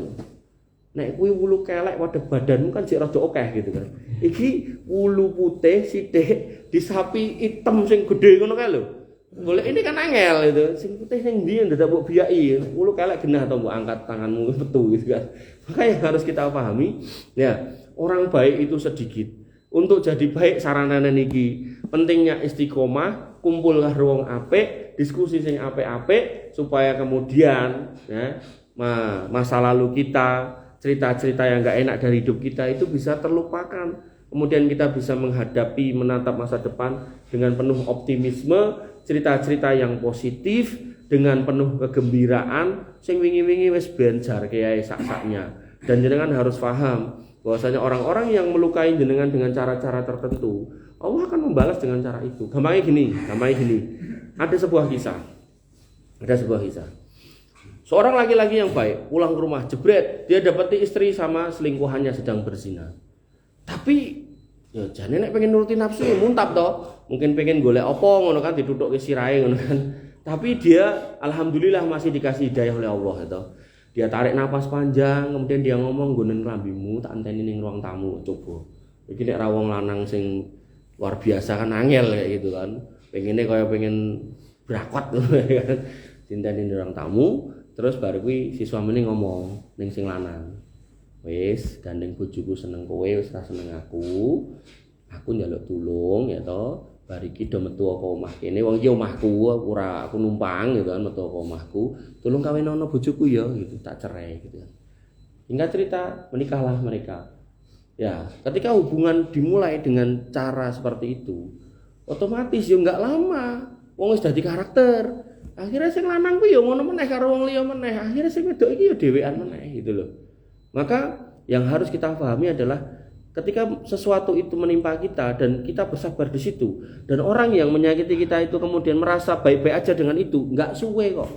Nek kuwi wulu kelek pada badanmu kan sik rada akeh gitu kan. Iki wulu putih sithik di sapi hitam sing gedhe ngono kae lho. Boleh ini kan angel itu, sing putih sing ndi ndak mbok biyaki, wulu kelek genah atau mbok angkat tanganmu metu gitu kan. Maka yang harus kita pahami, ya, orang baik itu sedikit. Untuk jadi baik saranane niki, pentingnya istiqomah, kumpul karo wong apik, diskusi sing apik-apik supaya kemudian ya, masa lalu kita, cerita-cerita yang enggak enak dari hidup kita itu bisa terlupakan. Kemudian kita bisa menghadapi, menatap masa depan dengan penuh optimisme, cerita-cerita yang positif dengan penuh kegembiraan sing wingi-wingi wis benjar kiai sak-saknya. Dan jenengan harus paham bahwasanya orang-orang yang melukai jenengan dengan cara-cara tertentu, Allah akan membalas dengan cara itu. Gampangnya gini. Ada sebuah kisah. Seorang laki-laki yang baik pulang ke rumah, jebret, dia dapati istri sama selingkuhannya sedang berzina. Tapi ya jane nek pengen nuruti nafsu ya muntap toh. Mungkin pengen golek apa ngono kan ditutukke sirahe ngono kan. Tapi dia alhamdulillah masih dikasih hidayah oleh Allah itu. Dia tarik napas panjang, kemudian dia ngomong, "Nggonen klambimu tak anteni ning ruang tamu coba." Iki nek ra wong lanang sing luar biasa kan angel kayak gitu kan. Pengene kaya pengen brakot kan. Dinteni ning ruang tamu, terus baru kuwi si suamine ngomong ning sing lanang. Wis gandeng bojoku seneng kowe, wis ra seneng aku. Aku njaluk tulung ya toh. Bariki do metu ka omah kene, wong iki omahku, aku numpang gitu kan, metu ka omahku. Tulung kawenono bojoku ya gitu, tak cerai gitu kan. Singkat cerita, menikahlah mereka. Ya, ketika hubungan dimulai dengan cara seperti itu, otomatis ya enggak lama wong wis dadi karakter. Akhirnya sing lanang ku ya ngono meneh karo wong liya meneh. Akhirnya sing wedok iki ya dhewean meneh gitu loh. Maka yang harus kita pahami adalah ketika sesuatu itu menimpa kita dan kita bersabar di situ dan orang yang menyakiti kita itu kemudian merasa baik-baik aja dengan itu, nggak suwe kok.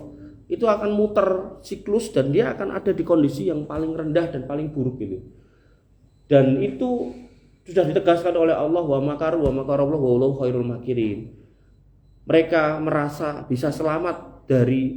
Itu akan muter siklus dan dia akan ada di kondisi yang paling rendah dan paling buruk gitu. Dan itu sudah ditegaskan oleh Allah wa makarallahu wallahu khairul makirin. Mereka merasa bisa selamat dari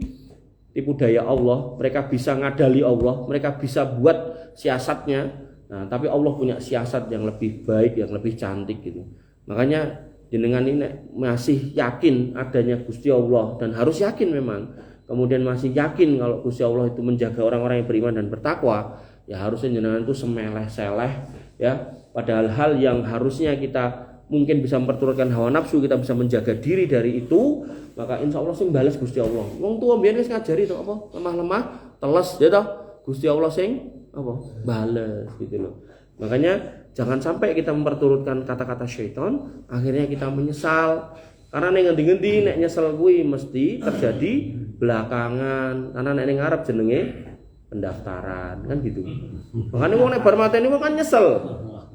tipu daya Allah, mereka bisa ngadali Allah, mereka bisa buat siasatnya. Nah, tapi Allah punya siasat yang lebih baik, yang lebih cantik gitu. Makanya jenengan ini masih yakin adanya Gusti Allah dan harus yakin memang. Kemudian masih yakin kalau Gusti Allah itu menjaga orang-orang yang beriman dan bertakwa, ya harusnya jenengan itu semeleh-seleh ya. Padahal hal yang harusnya kita mungkin bisa memperturutkan hawa nafsu, kita bisa menjaga diri dari itu, maka insya Allah sing balas Gusti Allah. Wong tua biyen wis ngajari to apa lemah-lemah teles ya toh. Gusti Allah sing apa balas gitu loh. Makanya jangan sampai kita memperturutkan kata-kata syaitan, akhirnya kita menyesal. Karena ning ngendi-ngendi nek nyesel kuwi mesti terjadi belakangan. Karena nek ning ngarep jenenge pendaftaran kan gitu. Makanya wong nek bar mateni wong kan nyesel.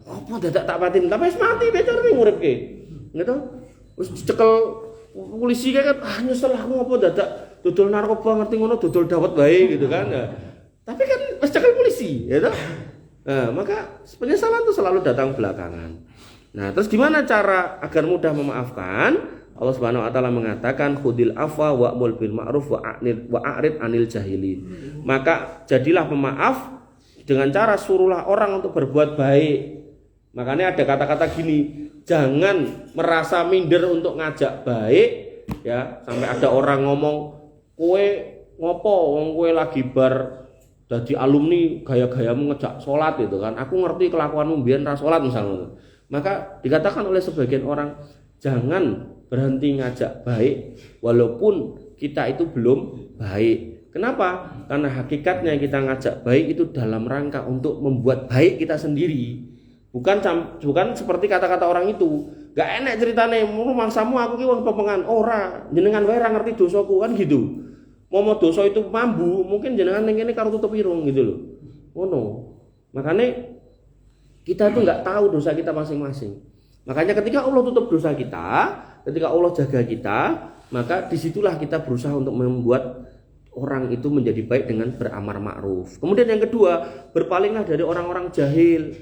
Apa dadak tak patin, tapi wis mati becar ki nguripke. Gitu. Wis dicekel polisi kan nyesel aku apa dadak dodol narkoba ngerti ngono dodol dawet wae gitu kan. Nah, tapi kan wis cekel polisi, ya toh? Nah, maka penyesalan itu selalu datang belakangan. Nah, terus gimana cara agar mudah memaafkan? Allah Subhanahu wa taala mengatakan khudil afwa wa'mul bil ma'ruf wa'rid anil jahilin. Maka jadilah pemaaf dengan cara suruhlah orang untuk berbuat baik. Makanya ada kata-kata gini, jangan merasa minder untuk ngajak baik ya, sampai ada orang ngomong kowe ngopo wong kowe lagi bar dadi alumni gaya-gayamu ngejak sholat gitu kan. Aku ngerti kelakuanmu biyen ra sholat misalnya. Maka dikatakan oleh sebagian orang jangan berhenti ngajak baik walaupun kita itu belum baik. Kenapa? Karena hakikatnya kita ngajak baik itu dalam rangka untuk membuat baik kita sendiri. Bukan seperti kata-kata orang itu. Gak enak ceritane, mangsamu aku ki wong pepengan ora, jenengan wae ra ngerti dosaku kan gitu. Momo dosa itu mambu, mungkin jenengan ning kene karo tutup irung gitu loh. Ngono. Makanya kita tuh nggak tahu dosa kita masing-masing. Makanya ketika Allah tutup dosa kita, ketika Allah jaga kita, maka disitulah kita berusaha untuk membuat orang itu menjadi baik dengan beramar ma'ruf. Kemudian yang kedua, berpalinglah dari orang-orang jahil.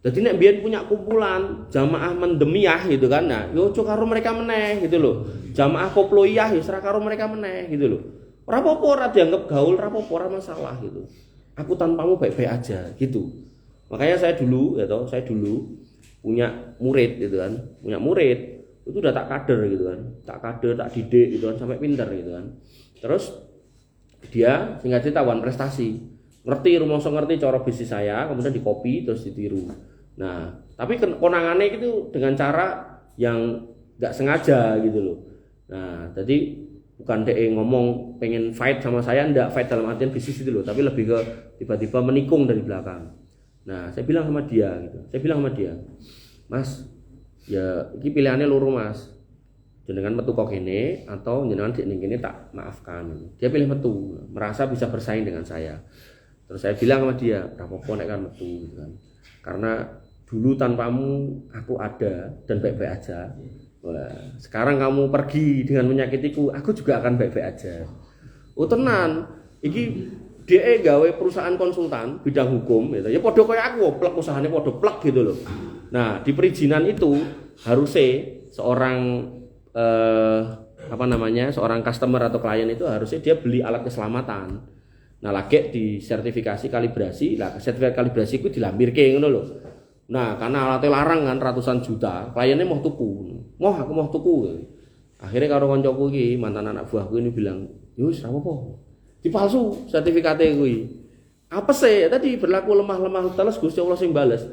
Jadi nek biyen punya kumpulan jamaah mendemiyah gitu kan. Nah, yo ojo karo mereka meneh gitu loh. Jamaah koploiyah ya ora karo mereka meneh gitu loh. Ora apa-apa, ora dianggap gaul, ora apa-apa, ora masalah gitu. Aku tanpamu baik-baik aja gitu. Makanya saya dulu punya murid gitu kan. Punya murid itu udah tak kader gitu kan. Tak kader, tak didik gitu kan sampai pinter gitu kan. Terus dia singkat cerita wan prestasi. Ngerti cara bisnis saya, kemudian dikopi terus ditiru. Nah, tapi konangannya itu dengan cara yang nggak sengaja gitu loh. Nah, jadi bukan dia ngomong pengen fight sama saya, enggak fight dalam artian bisnis itu loh, tapi lebih ke tiba-tiba menikung dari belakang. Nah, saya bilang sama dia, Mas, ya ini pilihannya loro Mas. Jenengan metu kok kene atau jenengan dik ning kene tak maafkan. Dia pilih metu, merasa bisa bersaing dengan saya. Terus saya bilang sama dia, rapopo nek kan metu gitu kan. Karena dulu tanpamu aku ada dan baik-baik aja. Wah, sekarang kamu pergi dengan menyakitiku, aku juga akan baik-baik aja. Oh tenan, iki dia gawe perusahaan konsultan bidang hukum gitu. Ya podo kayak aku, plek usahane podo plek gitu loh. Nah, di perizinan itu harusnya seorang seorang customer atau klien itu harusnya dia beli alat keselamatan. Nah, lagi di sertifikasi kalibrasi, lah sertifikat kalibrasi itu dilampirke ngono lho. Nah, karena alatnya larang kan ratusan juta, kliennya mau tuku. Aku mau tuku. Akhirnya karo koncoku iki, mantan anak buahku ini bilang, "Yo wis apa-apa. Dipalsu sertifikatnya kuwi." Apa sih? Tadi berlaku lemah-lemah teles Gusti Allah sing bales.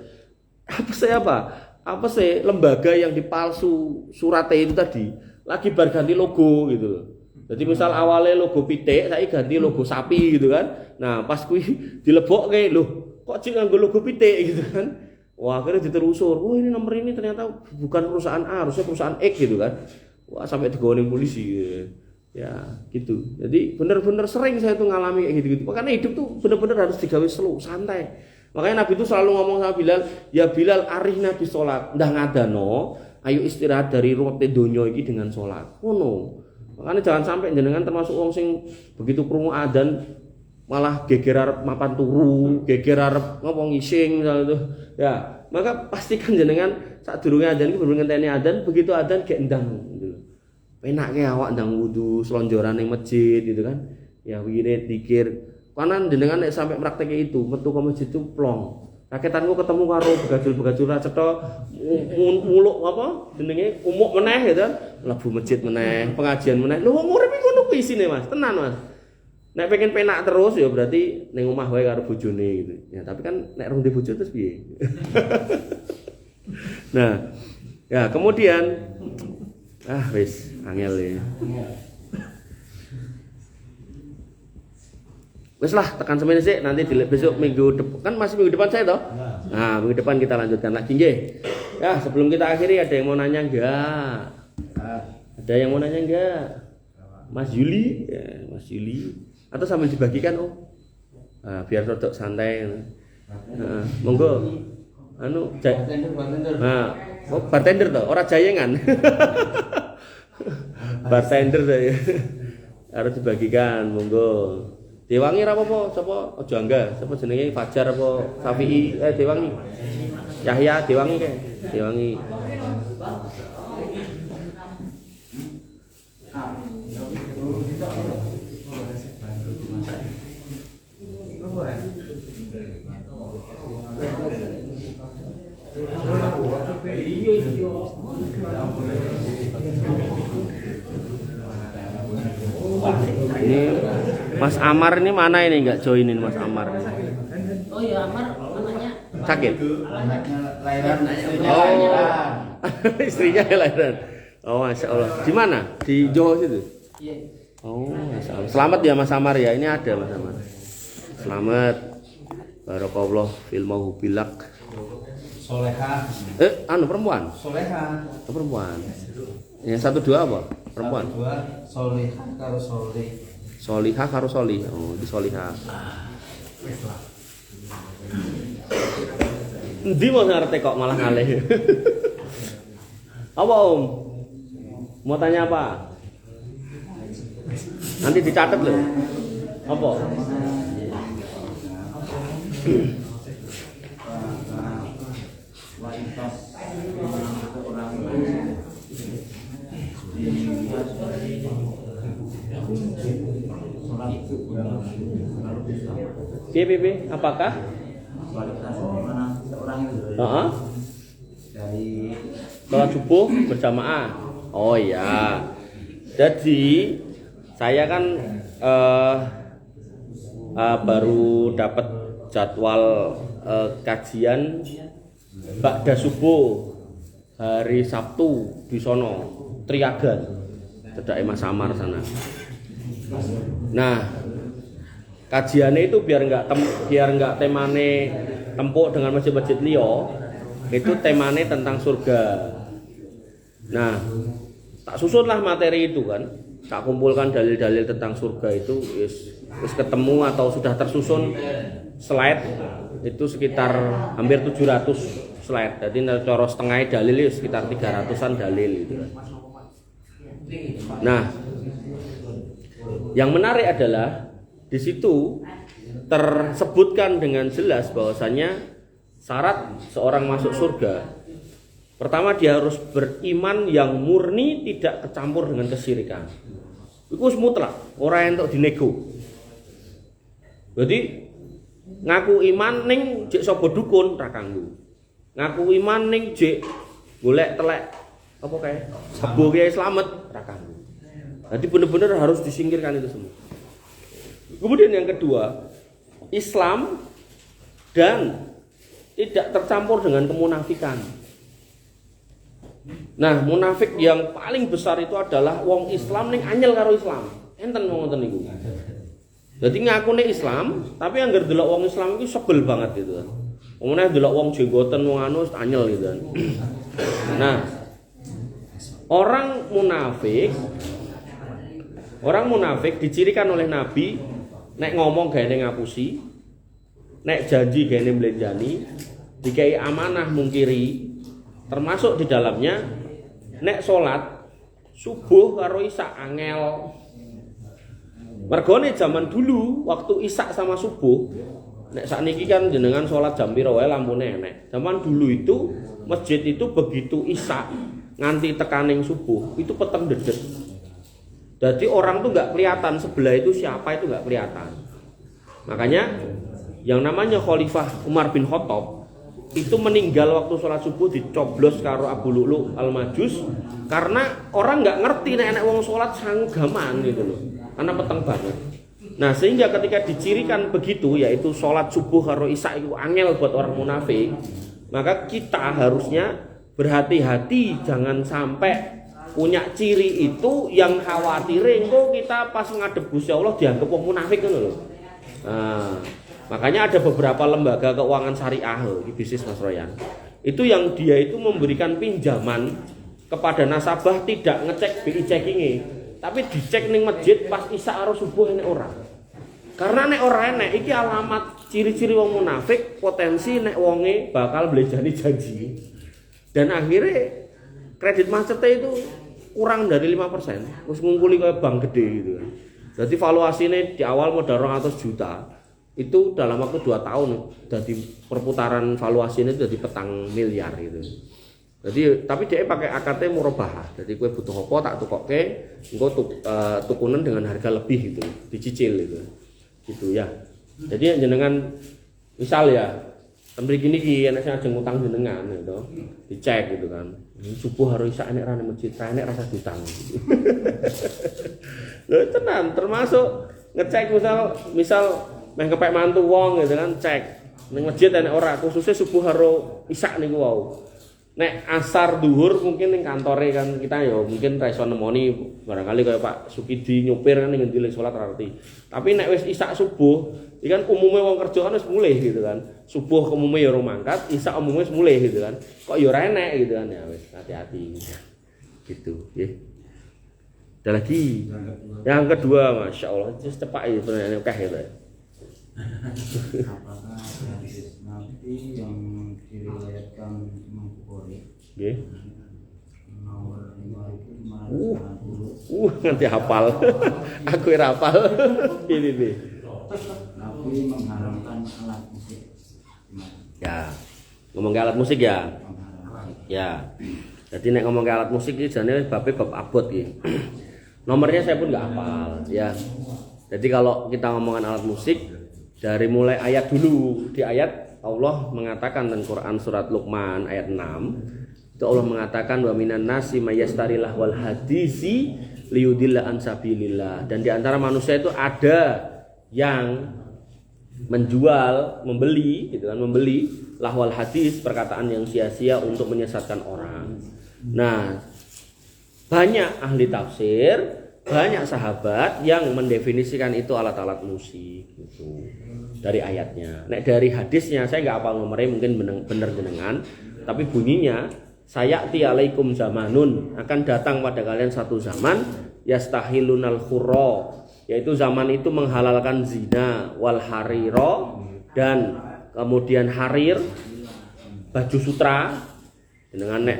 Apa sih lembaga yang dipalsu suratnya itu tadi lagi bar ganti logo gitu loh. Jadi misal awalnya logo pitik, saya ganti logo sapi gitu kan. Nah pas kuwi dilebokke loh, kok cik nganggo logo pitik gitu kan. Wah akhirnya diterusur, ini nomor ini ternyata bukan perusahaan A, harusnya perusahaan X gitu kan. Wah sampai digoreng polisi gitu. Ya, gitu. Jadi benar-benar sering saya tuh ngalami kayak gitu-gitu. Makanya hidup tuh benar-benar harus digawe slow, santai. Makanya Nabi itu selalu ngomong sama Bilal, ya Bilal arih Nabi sholat, ndah ngadano, ayo istirahat dari rute donya iki dengan sholat. Ngono. Makanya jangan sampai jenengan termasuk wong sing begitu krungu adzan malah geger arep mapan turu, geger arep ngopo ngising misalnya itu. Ya, maka pastikan jenengan sadurunge adzan iki bener-bener ngenteni adzan, begitu adzan gek ndang gitu. Penake awak ndang wudu, selonjoran ning masjid gitu kan. Ya wirid dikir. Kanan jenengan nek sampai praktek itu, metu ke masjid itu plong. Raketanku ketemu karo begajul-begajul ra cetha muluk apa jenenge umuk meneh gitu kan. Mlebu masjid meneh, pengajian meneh. Lho wong urip iku ngono kuwi isine Mas, tenan Mas. Nek pengen penak terus ya berarti ning omah wae karo bojone gitu. Ya tapi kan nek rung di bojo terus piye? Nah, ya kemudian wis angel ya. Wes lah tekan semene sik nanti besok minggu depan kan masih minggu depan saya toh. Nah, minggu depan kita lanjutkan lagi nggih. Ya, sebelum kita akhiri ada yang mau nanya enggak? Ada yang mau nanya enggak? Mas Yuli, ya, Mas Yuli. Atau sambil dibagikan biar rodok santai. Monggo. Bartender. Nah, bartender toh, ora jayengan. Bartender saya. Harus dibagikan, monggo. Dewangi ra apa-apa, sapa aja angga, sapa jenenge Fajar apa Safi'i, Dewangi. Yahya Dewangi kae, Dewangi. Ini Mas Amar ini mana ini nggak joinin Mas Amar? Oh ya Amar anaknya Sakit? Anaknya lahiran, Istrinya lahiran. Oh Masya Allah. Di mana? Di Johor situ? iya. Oh Masya Allah. Selamat ya Mas Amar ya. Ini ada Mas Amar. Selamat. Barakallah filmahu bilak. Soleha. Perempuan? Soleha. Perempuan. Yang 1 2 apa? Perempuan. 2 Soleha karo Soleh. Solihah karo solih. Oh, di solihah. Endi mau ngerti kok malah ngalih. Apa Om? Mau tanya apa? Nanti dicatat loh. Apa? Piye apakah? Dari sholat subuh berjamaah. Oh iya. Jadi saya kan baru dapat jadwal kajian ba'da subuh hari Sabtu di sono Triagan cedake Mas Samar sana. Nah, kajiannya itu biar nggak temane tempuk dengan masjid-masjid liya, itu temane tentang surga. Nah, tak susunlah materi itu kan, tak kumpulkan dalil-dalil tentang surga itu, wis ketemu atau sudah tersusun slide itu sekitar hampir 700 slide. Jadi cara setengah dalil itu sekitar 300-an dalil gitu kan. Nah, yang menarik adalah di situ tersebutkan dengan jelas bahwasanya syarat seorang masuk surga pertama dia harus beriman yang murni, tidak kecampur dengan kesyirikan. Itu mutlak, ora entuk dinego. Jadi ngaku iman ning jek sapa dukun ra kanggo. Ngaku iman ning jek golek telek apa kae sebo kiai slamet ra kanggo. Jadi benar-benar harus disingkirkan itu semua. Kemudian yang kedua, Islam dan tidak tercampur dengan kemunafikan. Nah, munafik yang paling besar itu adalah wong Islam ning anyel karo Islam. Enten wong ngoten niku. Jadi ngakune Islam, tapi anggar delok wong Islam itu sebel banget gitu kan. Omone delok wong jenggoten wong anu anyel gitu kan. Nah, orang munafik Orang munafik dicirikan oleh Nabi nek ngomong gaene ngapusi, nek janji gaene mlenjani, dikai amanah mungkiri, termasuk di dalamnya nek salat subuh karo isya angel. Mergone zaman dulu waktu isya sama subuh, nek sakniki kan jenengan salat jam pira wae lampune enek. Zaman dulu itu masjid itu begitu isya nganti tekaning subuh itu peteng dedet. Jadi orang tuh nggak kelihatan sebelah itu siapa itu nggak kelihatan. Makanya yang namanya Khalifah Umar bin Khattab itu meninggal waktu sholat subuh dicoblos karo Abu Lu'lu al-Majus karena orang nggak ngerti nek wong sholat sanggaman gitu loh, karena peteng banget. Nah sehingga ketika dicirikan begitu yaitu sholat subuh karo isya itu angel buat orang munafik, maka kita harusnya berhati-hati jangan sampai punya ciri itu yang khawatir engko kita pas ngadep Gusti Allah dianggap wong munafik ngono lho. Nah, makanya ada beberapa lembaga keuangan syariah di bisnis Mas Royan. Itu yang dia itu memberikan pinjaman kepada nasabah tidak ngecek BI checking-e, tapi dicek ning masjid pas isya karo subuh enek ora. Karena nek ora enek iki alamat ciri-ciri wong munafik, potensi nek wonge bakal mlejani janji. Dan akhirnya kredit macetnya itu kurang dari 5%, terus ngumpuli kayak bank gede gitu kan. Jadi valuasinya di awal modal 200 juta itu dalam waktu 2 tahun jadi perputaran valuasinya itu jadi petang miliar gitu. Jadi tapi dia pakai AKT murabahah. Jadi kue butuh apa tak tukokke, engko tukunan dengan harga lebih gitu, dicicil gitu. Gitu ya. Jadi jenengan misal ya mriki niki enek sing ajeng utang jenengan gitu. Dicek gitu kan. Subuh harus isya enek ra nang masjid, ra enek rasa utang. Lho tenan termasuk ngecek misal meh kepek mantu wong gitu kan, cek ning masjid enek ora, khususnya subuh harus isya niku wau. Nek asar duhur mungkin ning kantore kan kita ya mungkin ra iso nemoni barangkali kayak Pak Sukidi nyupir kan ning ngendi salat ra ngerti. Tapi nek wis isya subuh, iki kan umume wong kerja kan wis mulih gitu kan. Subuh umume ya ora mangkat, isya umume wis mulih gitu kan. Kok ya ora enek gitu kan ya wis hati-hati. Gitu, nggih. Ada lagi. Yang kedua, Masya Allah, itu cepat itu pertanyaan akeh itu. Apakah hadis Nabi yang diriwayatkan Imam Bukhari? Nggih. Nomor 5590. Nganti hafal. Aku ora hafal. Ini nih. Nabi mengharamkan alat musik. Ya. Ngomong ke alat musik ya. Ya. Jadi nek ngomong ke alat musik iki jane babe bab abot iki. Nomornya saya pun nggak hafal ya. Jadi kalau kita ngomongin alat musik dari mulai ayat dulu, di ayat Allah mengatakan dalam Quran surat Luqman ayat 6 itu Allah mengatakan wa minan nasi mayastarilah wal hadisi liyudilla an sabilillah, dan di antara manusia itu ada yang menjual, membeli gitu kan, membeli lahwal hadis, perkataan yang sia-sia untuk menyesatkan orang. Nah, banyak ahli tafsir, banyak sahabat yang mendefinisikan itu alat-alat musik gitu dari ayatnya. Nek dari hadisnya saya nggak hafal nomornya, mungkin bener jenengan, tapi bunyinya sayati alaikum zamanun, akan datang pada kalian satu zaman yastahilunal khurra, yaitu zaman itu menghalalkan zina, wal hariro, dan kemudian harir, baju sutra. Dengan nek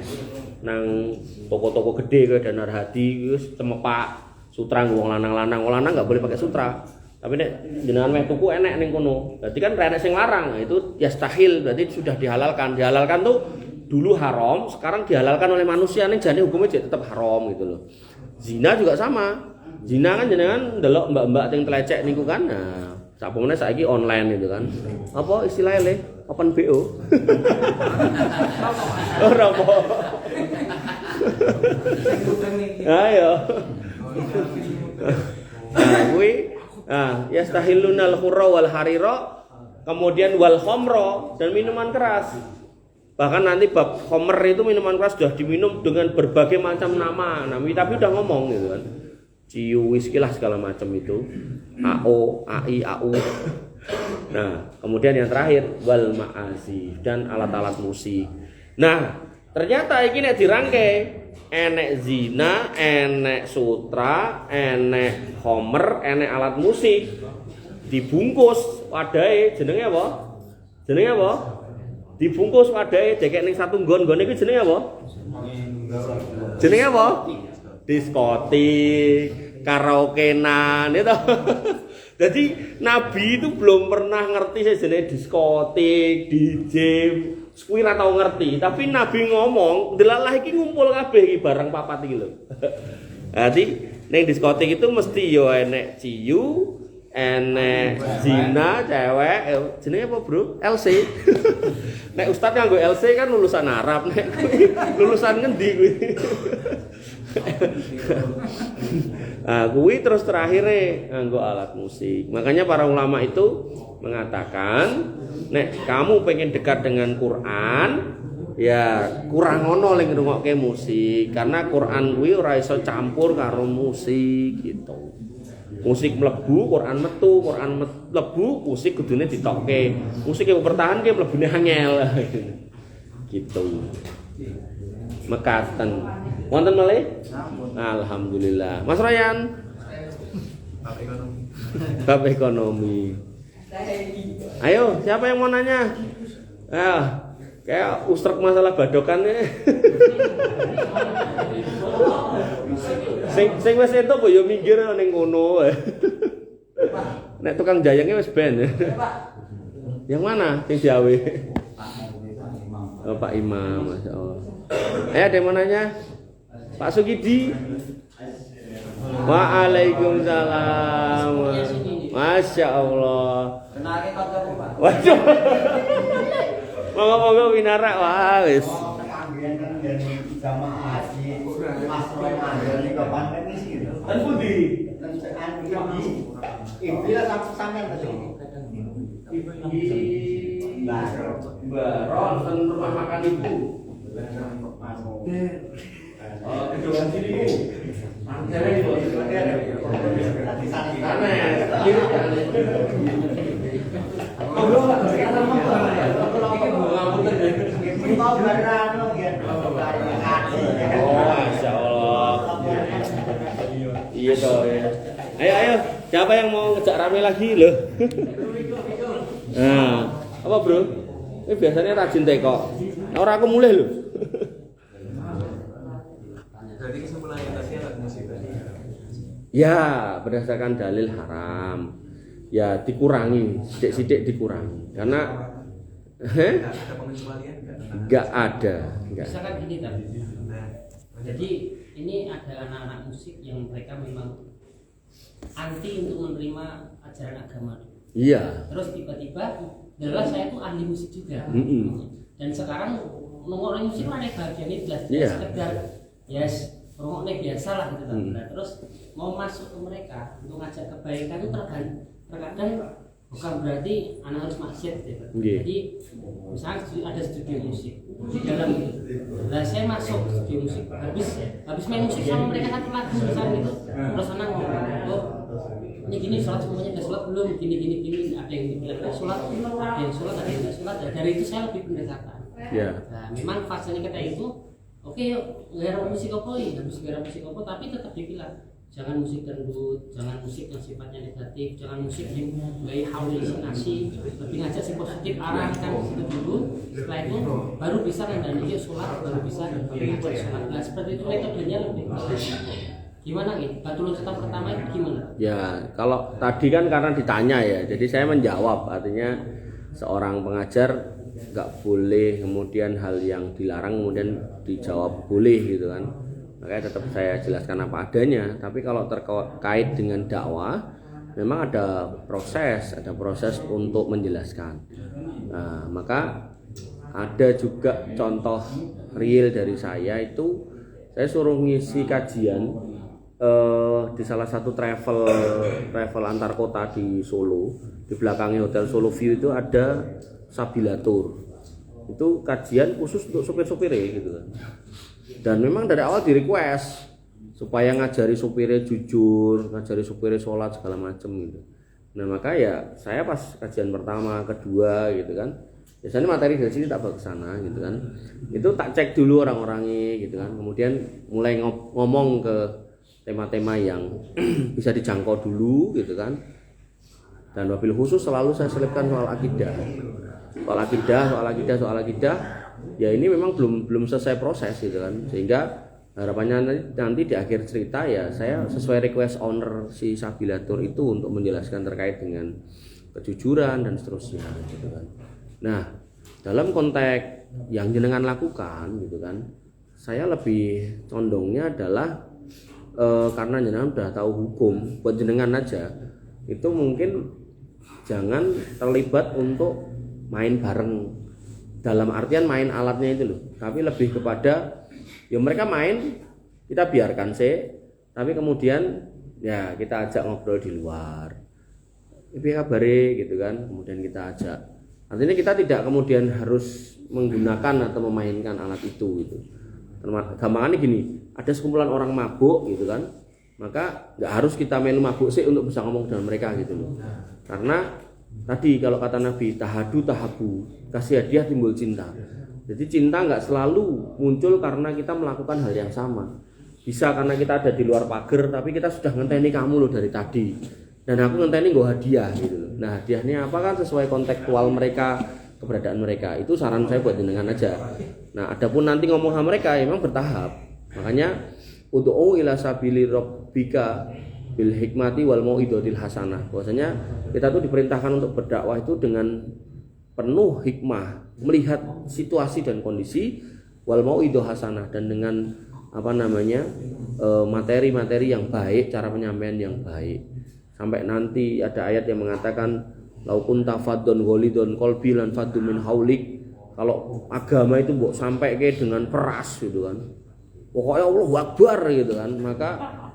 nang toko-toko gede kayak Danar Hadi wis cemepak sutra wong lanang-lanang, wong lanang enggak boleh pakai sutra. Tapi nek jenengan meh tuku enek ning kono. Berarti kan enek sing larang. Nah, itu yastahil, berarti sudah dihalalkan. Dihalalkan tuh dulu haram, sekarang dihalalkan oleh manusia ning jane hukumnya tetap haram gitu loh. Zina juga sama. Zina kan jenengan ndelok mbak-mbak sing telecek niku kan. Nah, sapone saiki online gitu kan. Apa istilahnya le? Open BO. Ora apa. Ayo. Nah, kuwi yastahilunal khurra wal harira, kemudian wal khamra, dan minuman keras. Bahkan nanti bab khamr itu minuman keras sudah diminum dengan berbagai macam nama. Nah, tapi udah ngomong gitu kan. Ciu, whisky lah segala macam itu. AO, AI, AU. Nah, kemudian yang terakhir wal ma'azif, dan alat-alat musik. Nah, Ternyata iki nek dirangke enek zina, enek sutra, enek homer, enek alat musik dibungkus wadahe jenenge apa? Jenenge apa? Dibungkus wadahe dekek ning satu nggon-nggone iki jenenge apa? Jenenge apa? Diskotik, karaokean itu. Jadi Nabi itu belum pernah ngerti sejenis diskotik, DJ, kuwi ora tau ngerti, tapi Nabi ngomong, delalah iki ngumpul kabeh iki barang papat iki lho. Dadi ning diskotik itu mesti yo enek ciyu, enek zina, cewek, jenenge apa, Bro? LC. Nek ustaz nganggo LC kan lulusan Arab, nek lulusan ngendi kuwi? Nah, kuwi terus terakhirnya nganggo alat musik. Makanya para ulama itu mengatakan, nek kamu pengen dekat dengan Quran, ya kurang ono ling ngrungokke musik, karena Quran kuwi ora iso campur karo musik gitu. Musik mlebu, Quran metu, Quran mlebu, musik kudune ditokke. Musik yang bertahan ki mlebune angel. Gitu. Mekaten. Wonten malih? Alhamdulillah. Mas Ryan. Bab ekonomi. Ayo, siapa yang mau nanya? Kayak ustrek masalah badokannya. Sing wis entuk kok yo minggir ning kono. Nek tukang jayangnya wis ben. Yang mana sing diawe? Oh, Pak Imam, Masya Allah. Ada yang mau nanya? Pak Sugidi. Waalaikumsalam. Masya Allah. Kenalke kancaku, Pak. Waduh. Monggo-monggo winara wah wis. Jamaah haji Mas Roy Mandel ning kapan iki lho. Ten pundi? Ibila sampean betul. Baron ten rumah makan ibu. Oh, kedua sini. Mangkene ibu. Di sana. Mau beran lo gitu. Oh, Masya Allah. Iya toh ya. Ayo, siapa yang mau ngejak rame lagi loh? Nah, apa bro? Ini biasanya rajin teko. Orang aku mulai loh. Berarti kesimpulannya tadi alat musik tadi. Ya, berdasarkan dalil haram. Ya dikurangi, sidik-sidik dikurangi. Karena Ada pengecualian nggak ada. Misalkan gini tadi. Jadi ini ada anak-anak musik yang mereka memang anti untuk menerima ajaran agama. Iya. Terus tiba-tiba, adalah saya tuh ahli musik juga. Dan sekarang nongol musik mana bagian ini jelas sekedar yes, nongolnya biasa lah gitu. Nah, terus mau masuk ke mereka untuk ngajak kebaikan itu terkadang bukan berarti anak harus maksiat gitu. Jadi misalnya ada studio musik di dalam itu. Nah saya masuk studio musik habis main musik sama mereka satu lagu misalnya gitu. Terus anak ngomong, ini gini sholat semuanya udah sholat belum? Gini ada yang bilang sholat, ada yang sholat, ada yang nggak sholat. Dari itu saya lebih pendekatan. Nah memang fasenya kita itu oke yuk gara musik apa ya, habis gara musik apa tapi tetap dibilang jangan musik dangdut, jangan musik yang sifatnya negatif, jangan musik yang gaya halusinasi, lebih ngajak si positif arahkan itu dulu. Setelah itu baru bisa mendandani sholat, baru bisa mengajak sholat. Nah seperti itu metodenya lebih gimana gitu? Batul tetap pertama itu gimana? Ya kalau tadi kan karena ditanya ya, jadi saya menjawab. Artinya seorang pengajar nggak boleh kemudian hal yang dilarang kemudian dijawab boleh gitu kan. Makanya tetap saya jelaskan apa adanya. Tapi kalau terkait dengan dakwah, memang ada proses untuk menjelaskan. Nah, maka ada juga contoh real dari saya itu, saya suruh ngisi kajian di salah satu travel antar kota di Solo. Di belakangnya Hotel Solo View itu ada Sabilatur. Itu kajian khusus untuk sopir-sopirnya gitu kan. Dan memang dari awal di request supaya ngajari supirnya jujur, ngajari supirnya sholat segala macam gitu. Nah maka ya saya pas kajian pertama, kedua gitu kan, Biasanya materi dari sini tak bawa ke sana gitu kan. Itu tak cek dulu orang-orangnya gitu kan. Kemudian mulai ngomong ke tema-tema yang bisa dijangkau dulu gitu kan. Dan wabil khusus selalu saya selipkan soal akidah. Soal akidah. Ya ini memang belum selesai proses gitu kan. Sehingga harapannya nanti di akhir cerita ya saya sesuai request owner si Sabilatur itu untuk menjelaskan terkait dengan kejujuran dan seterusnya gitu kan. Nah, dalam konteks yang jenengan lakukan gitu kan, saya lebih condongnya adalah karena jenengan udah tahu hukum, buat jenengan aja itu mungkin jangan terlibat untuk main bareng dalam artian main alatnya itu loh, tapi lebih kepada ya mereka main kita biarkan sih, tapi kemudian ya kita ajak ngobrol di luar, ini kabare gitu kan, kemudian kita ajak. Artinya kita tidak kemudian harus menggunakan atau memainkan alat itu gitu. Gampangannya gini, ada sekumpulan orang mabuk gitu kan, maka nggak harus kita melu mabuk sih untuk bisa ngomong dengan mereka gitu loh. Karena tadi kalau kata Nabi tahadu tahabu, kasih hadiah timbul cinta. Jadi cinta nggak selalu muncul karena kita melakukan hal yang sama. Bisa karena kita ada di luar pagar tapi kita sudah ngenteni kamu loh dari tadi. Dan aku ngenteni gue hadiah gitu loh. Nah hadiahnya apa kan sesuai kontekstual mereka, keberadaan mereka. Itu saran saya buat jenengan aja. Nah adapun nanti ngomong sama mereka memang bertahap. Makanya ud'u ila sabili rabbika bil hikmati wal mau'izatil hasanah. Bahwasanya kita tuh diperintahkan untuk berdakwah itu dengan penuh hikmah, melihat situasi dan kondisi, wal mau'izah hasanah, dan dengan materi-materi yang baik, cara penyampaian yang baik. Sampai nanti ada ayat yang mengatakan lau kunta faddon ghalidon qalbi lan faddu min haulik. Kalau agama itu mbok sampai ke dengan peras gitu kan. Pokoknya Allahu Akbar gitu kan, maka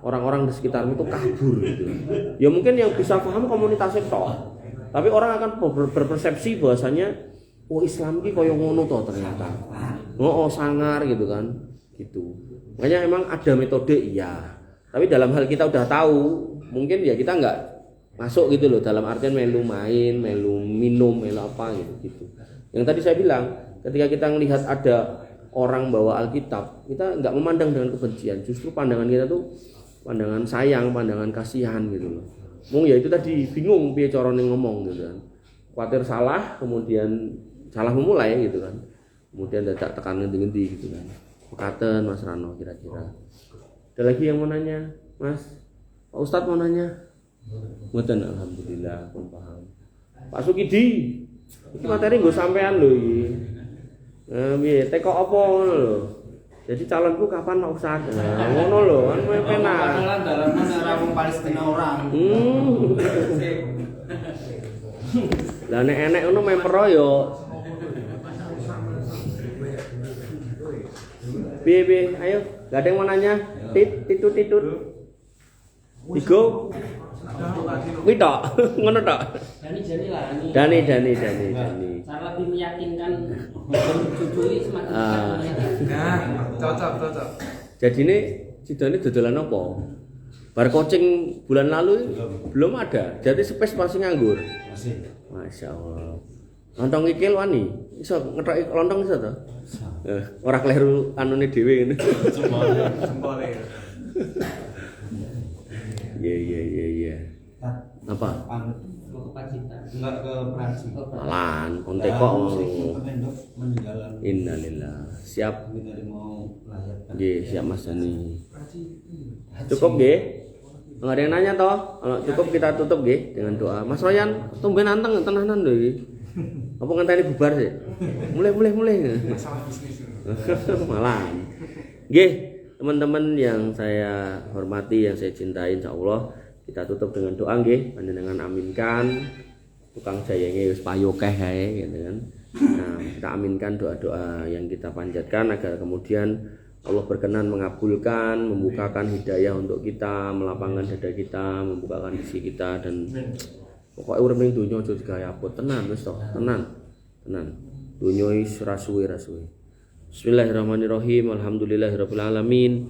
orang-orang di sekitarmu itu kabur gitu. Ya mungkin yang bisa paham komunitasnya toh. Tapi orang akan berpersepsi bahwasanya oh Islam ki koyo ngono toh ternyata. Oh sangar gitu kan. Gitu. Makanya emang ada metode iya. Tapi dalam hal kita udah tahu, mungkin ya kita nggak masuk gitu loh, dalam artian melu main, melu minum, melu apa gitu. Yang tadi saya bilang, ketika kita melihat ada orang bawa Alkitab, kita nggak memandang dengan kebencian, justru pandangan kita tuh pandangan sayang, pandangan kasihan gitu loh. Mung ya itu tadi bingung piye carane ngomong gitu kan. Khawatir salah, kemudian salah memulai gitu kan. Kemudian dadak tekan ngendi-ngendi gitu kan. Pekaten Mas Rano kira-kira. Ada lagi yang mau nanya, Mas? Pak Ustadz mau nanya? Mboten, alhamdulillah pun paham. Pak Sukidi, iki materi nggo sampean lho iki. Piye teko apa ngono lho. Jadi calonku kapan Pak Ustadz? Ngono lho, kan penak. Padahal dalam negara wong Palestina orang. Lah nek enek ngono mempero yo. Piye, ayo, gak ada yang mau nanya? Titut. Tigo. Kuwi tok, ngono tok. Dani lah ini. Dani. Cara lebih meyakinkan jujur semakin meyakinkan. Nah, cocok. Jadi ini Cidone dodolan apa? Bar coaching bulan lalu belum ada. Jadi space masih nganggur. Masih. Masya Allah. Lontong kikil wani. Iso ngethok lontong iso to? Ora kleru anune dhewe ngene. Jempolnya. Iya. Apa? Ke Pacitan. Enggak ke Prancis. Malan, kontek kok. Meninggalan. Innalillah. Siap. Dari mau melahirkan. Nggih, siap Mas Dani. Cukup nggih? Enggak ada yang nanya toh? Kalau cukup kita tutup nggih dengan doa. Mas Royan, tumben anteng tenanan lho iki. Apa ngenteni bubar sih? Mulai. Masalah bisnis. Malan. Nggih, teman-teman yang saya hormati, yang saya cintai, insyaallah kita tutup dengan doa nggih, panjenengan aminkan. Tukang jayenge wis payu keh ae gitu kan. Nah, kita aminkan doa-doa yang kita panjatkan agar kemudian Allah berkenan mengabulkan, membukakan hidayah untuk kita, melapangkan dada kita, membukakan isi kita, dan pokoknya urip ning donya aja digawe apot tenan wis toh, tenan. Donya wis rasuwe. Bismillahirrahmanirrahim. Alhamdulillahirabbil alamin.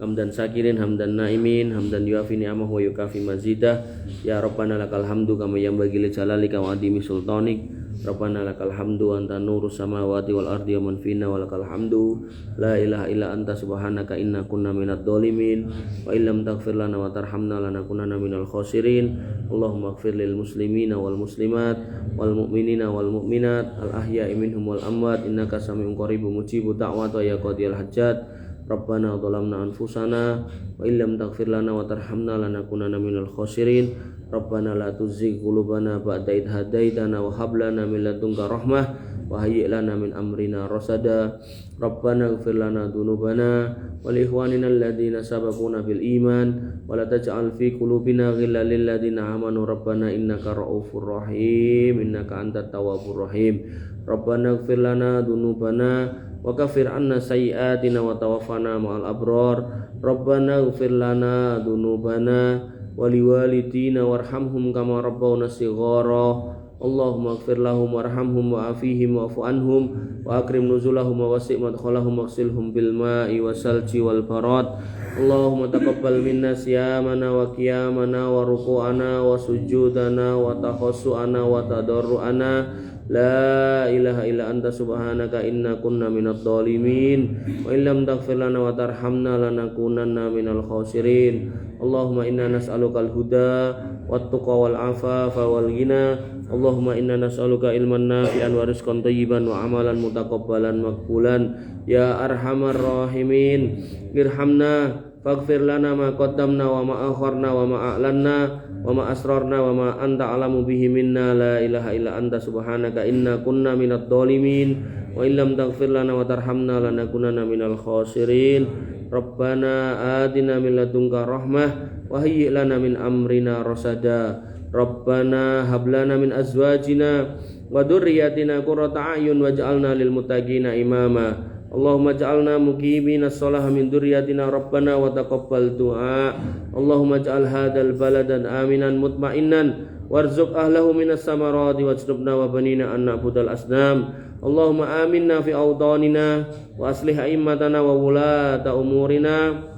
hamdan syakirin hamdan naimin hamdan yuafi ni'amahu wa yukafi mazidah. Ya Rabbana lakal hamdu kama yanbaghi li jalalika wa adimi sultanik. Rabbana lakal hamdu anta nurus samawati wal ardi wa man fina wa lakal hamdu la ilaha illa anta subhanaka inna kunna minadh dhalimin wa illam taghfir lana wa tarhamna lanakunanna minal khasirin. Allahumma ighfir lil muslimina wal muslimat wal mu'minina wal mu'minat al ahya'i minhum wal amwat innaka sami'un qaribun mujibud da'wat wa ya qadiyal hajat. Rabbana dhalamna anfusana wa illam taghfir lana wa tarhamna lanakunanna minal khasirin. Rabbana la tuzigh qulubana ba'da idh hadaitana wa hab lana min ladunka rahmah wa hayyi' lana min amrina rasada. Rabbana ighfir lana dhunubana wa li ikhwanina alladhina sabaquna bil iman wa la taj'al fi qulubina ghillan lil ladzina amanu rabbana innaka ra'ufur rahim innaka antat tawwabur rahim. Rabbana ighfir lana dhunubana wa kafir anna sayyi'atina wa tawaffana ma'al abrar. Rabbana ighfir lana dhunubana wa liwalidina warhamhum kama rabbawna shighara. Allahumma ighfir lahum warhamhum wa afihim wa'fu anhum wa akrim nuzulahum wa wasi' madkhalahum waghsilhum bil ma'i wasalji wal barad. Allahumma taqabbal minna siyamana wa qiyamana wa ruku'ana wa sujudana wa takhassu'ana wa tadarru'ana. La ilaha illa anta subhanaka inna kunna minadh dhalimin wa illam taghfir lana wa tarhamna lanakunanna minal khasirin. Allahumma inna nas'alukal huda wat tuqa wal afafa wal ghina. Allahumma inna nas'aluka ilman nafi'an wa rizqan thayyiban wa amalan mutaqabbalan maqbulan. Ya arhamar rahimin irhamna faghfir lana ma qaddamna wa ma akharna wa ma a'lanna wa ma asrarna wa ma anta alamu bihi minna. La ilaha illa anta subhanaka inna kunna minadh dhalimin wa illam taghfir lana wa tarhamna lanakunanna minal khasirin. Rabbana atina min ladunka rahmah wa hayyi' lana min amrina rasada. Rabbana hab lana min azwajina wa dhurriyyatina qurrata a'yun waj'alna lil muttaqina imama. Allahumma ja'alna muqimina shalah min dzurriyyatina rabbana wa taqabbal du'a. Allahumma ja'al hadzal baladan aminan mutma'innan warzuq ahlahu minas samarati wajnubna wa banina an na'budal asnam. Allahumma aminna fi awtanina wa aslih a'immatana wa wulata umurina.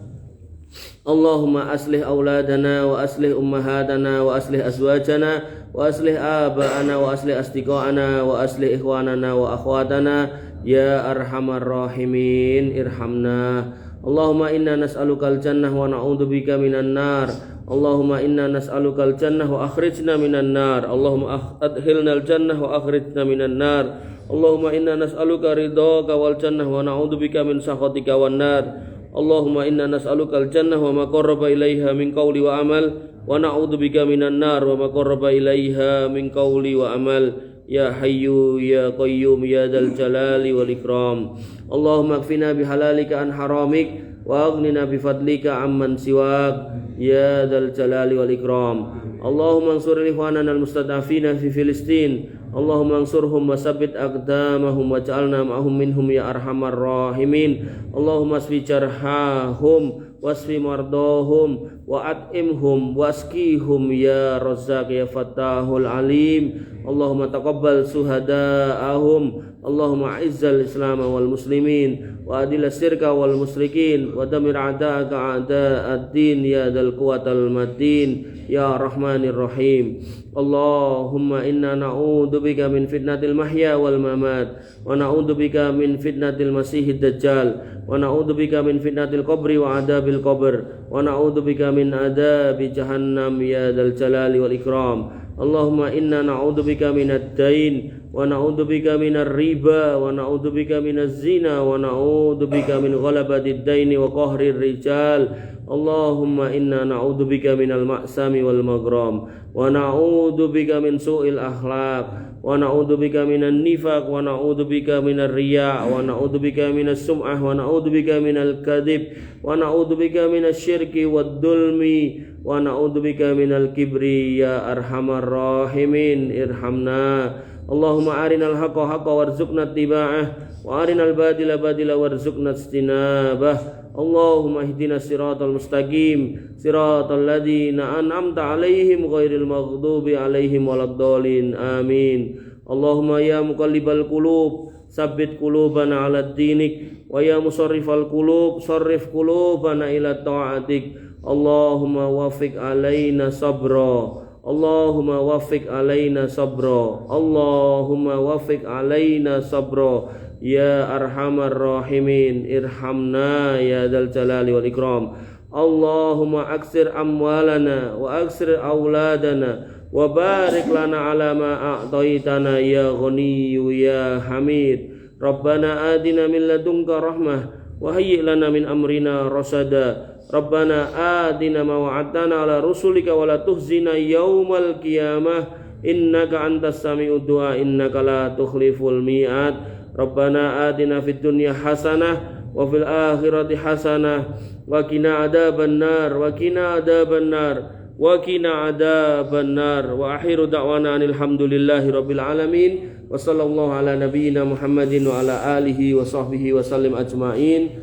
Allahumma aslih auladana wa aslih ummahatana wa aslih azwajana wa aslih aba'ana wa aslih asdiqa'ana wa aslih ikhwanana wa akhwatana. Ya arhamar rahimin irhamna. Allahumma inna nas'alukal jannah wa na'udzubika minan nar. Allahumma inna nas'alukal jannah wa akhrijna minan nar. Allahumma adkhilnal jannah wa akhrijna minan nar. Allahumma inna nas'aluka ridhaka wal jannah wa na'udzubika min sakhatika wan nar. Allahumma inna nas'alukal jannah wa ma qarraba ilaiha min qawli wa amal wa na'udzubika minan nar wa ma qarraba ilaiha min qawli wa amal. Ya Hayyu Ya Qayyum Ya Dzal Jalali wal Ikram. Allahumma kfina bihalalika an haramik wa aghnina bifadlika amman siwak. Ya Dzal Jalali wal Ikram. Allahumma ansur ikhwanana al-mustad'afina fi Filistin. Allahumma ansurhum wa sabbit aqdamahum waj'alna ma'hum minhum ya arhamar rahimin. Allahumma asfi jarhahum wasfi mardahum wa at'imhum waskihum ya Razzaq ya Fattahul Alim. Allahumma taqabbal suhada'ahum. Allahumma a'izzal Islam wal muslimin wa adil syirka wal musyrikin wa damir a'da'aka a'da'ad-din ya dzal quwwatal matin ya Rahmanir Rahim. Allahumma inna na'udzubika min fitnatil mahya wal mamat wa na'udzubika min fitnatil masiihid dajjal wa na'udzubika min fitnatil qabri wa adabil qabr wa na'udzubika min adabi jahannam ya dzal jalali wal ikram. Allahumma inna na'udzubika minad dain wa na'udzubika minar riba wa na'udzubika minaz zina wa na'udzubika min ghalabatid daini wa qahrir rijal. Allahumma inna na'udzubika minal ma'sami wal maghram wa na'udzubika min su'il akhlaq wa na'udzubika minan nifaq wa na'udzubika minar riya wa na'udzubika minas sum'ah wa na'udzubika minal kadhib wa na'udzubika minasy syirki wad dulmi wa na'udzubika minal kibri ya arhamar rahimin irhamna. Allahumma arinal haqqa haqqa warzuqna ittiba'ah wa arinal batila batila warzuqna ijtinabah. Allahumma ihdinas siratal mustaqim siratal ladzina an'amta 'alaihim ghairil maghdubi 'alaihim waladdallin amin. Allahumma ya muqallibal qulub sabbit qulubana 'ala dinik wa ya musarrifal qulub sarrif qulubana ila ta'atik. Allahumma waffiq alaina sabra, Allahumma waffiq alaina sabra, Allahumma waffiq alaina sabra ya arhamar rahimin irhamna ya dzal jalali wal ikram. Allahumma aksir amwalana wa aksir auladana wa barik lana ala ma a'taitana ya ghaniyyu ya hamid. Rabbana adina min ladunka rahmah wa hayyi' lana min amrina rasada. Rabbana adina ma wa'adtana ala rusulika wa la tuhzina yaumal qiyamah innaka antas sami'ud du'a innaka la tukhliful mi'ad. Rabbana atina fid dunya hasanah wa fil akhirati hasanah wa qina adzabannar wa qina adzabannar wa qina adzabannar wa akhiru da'wana alhamdulillahi rabbil alamin wa sallallahu ala nabiyyina Muhammadin wa ala alihi wa sahbihi wa sallim ajmain.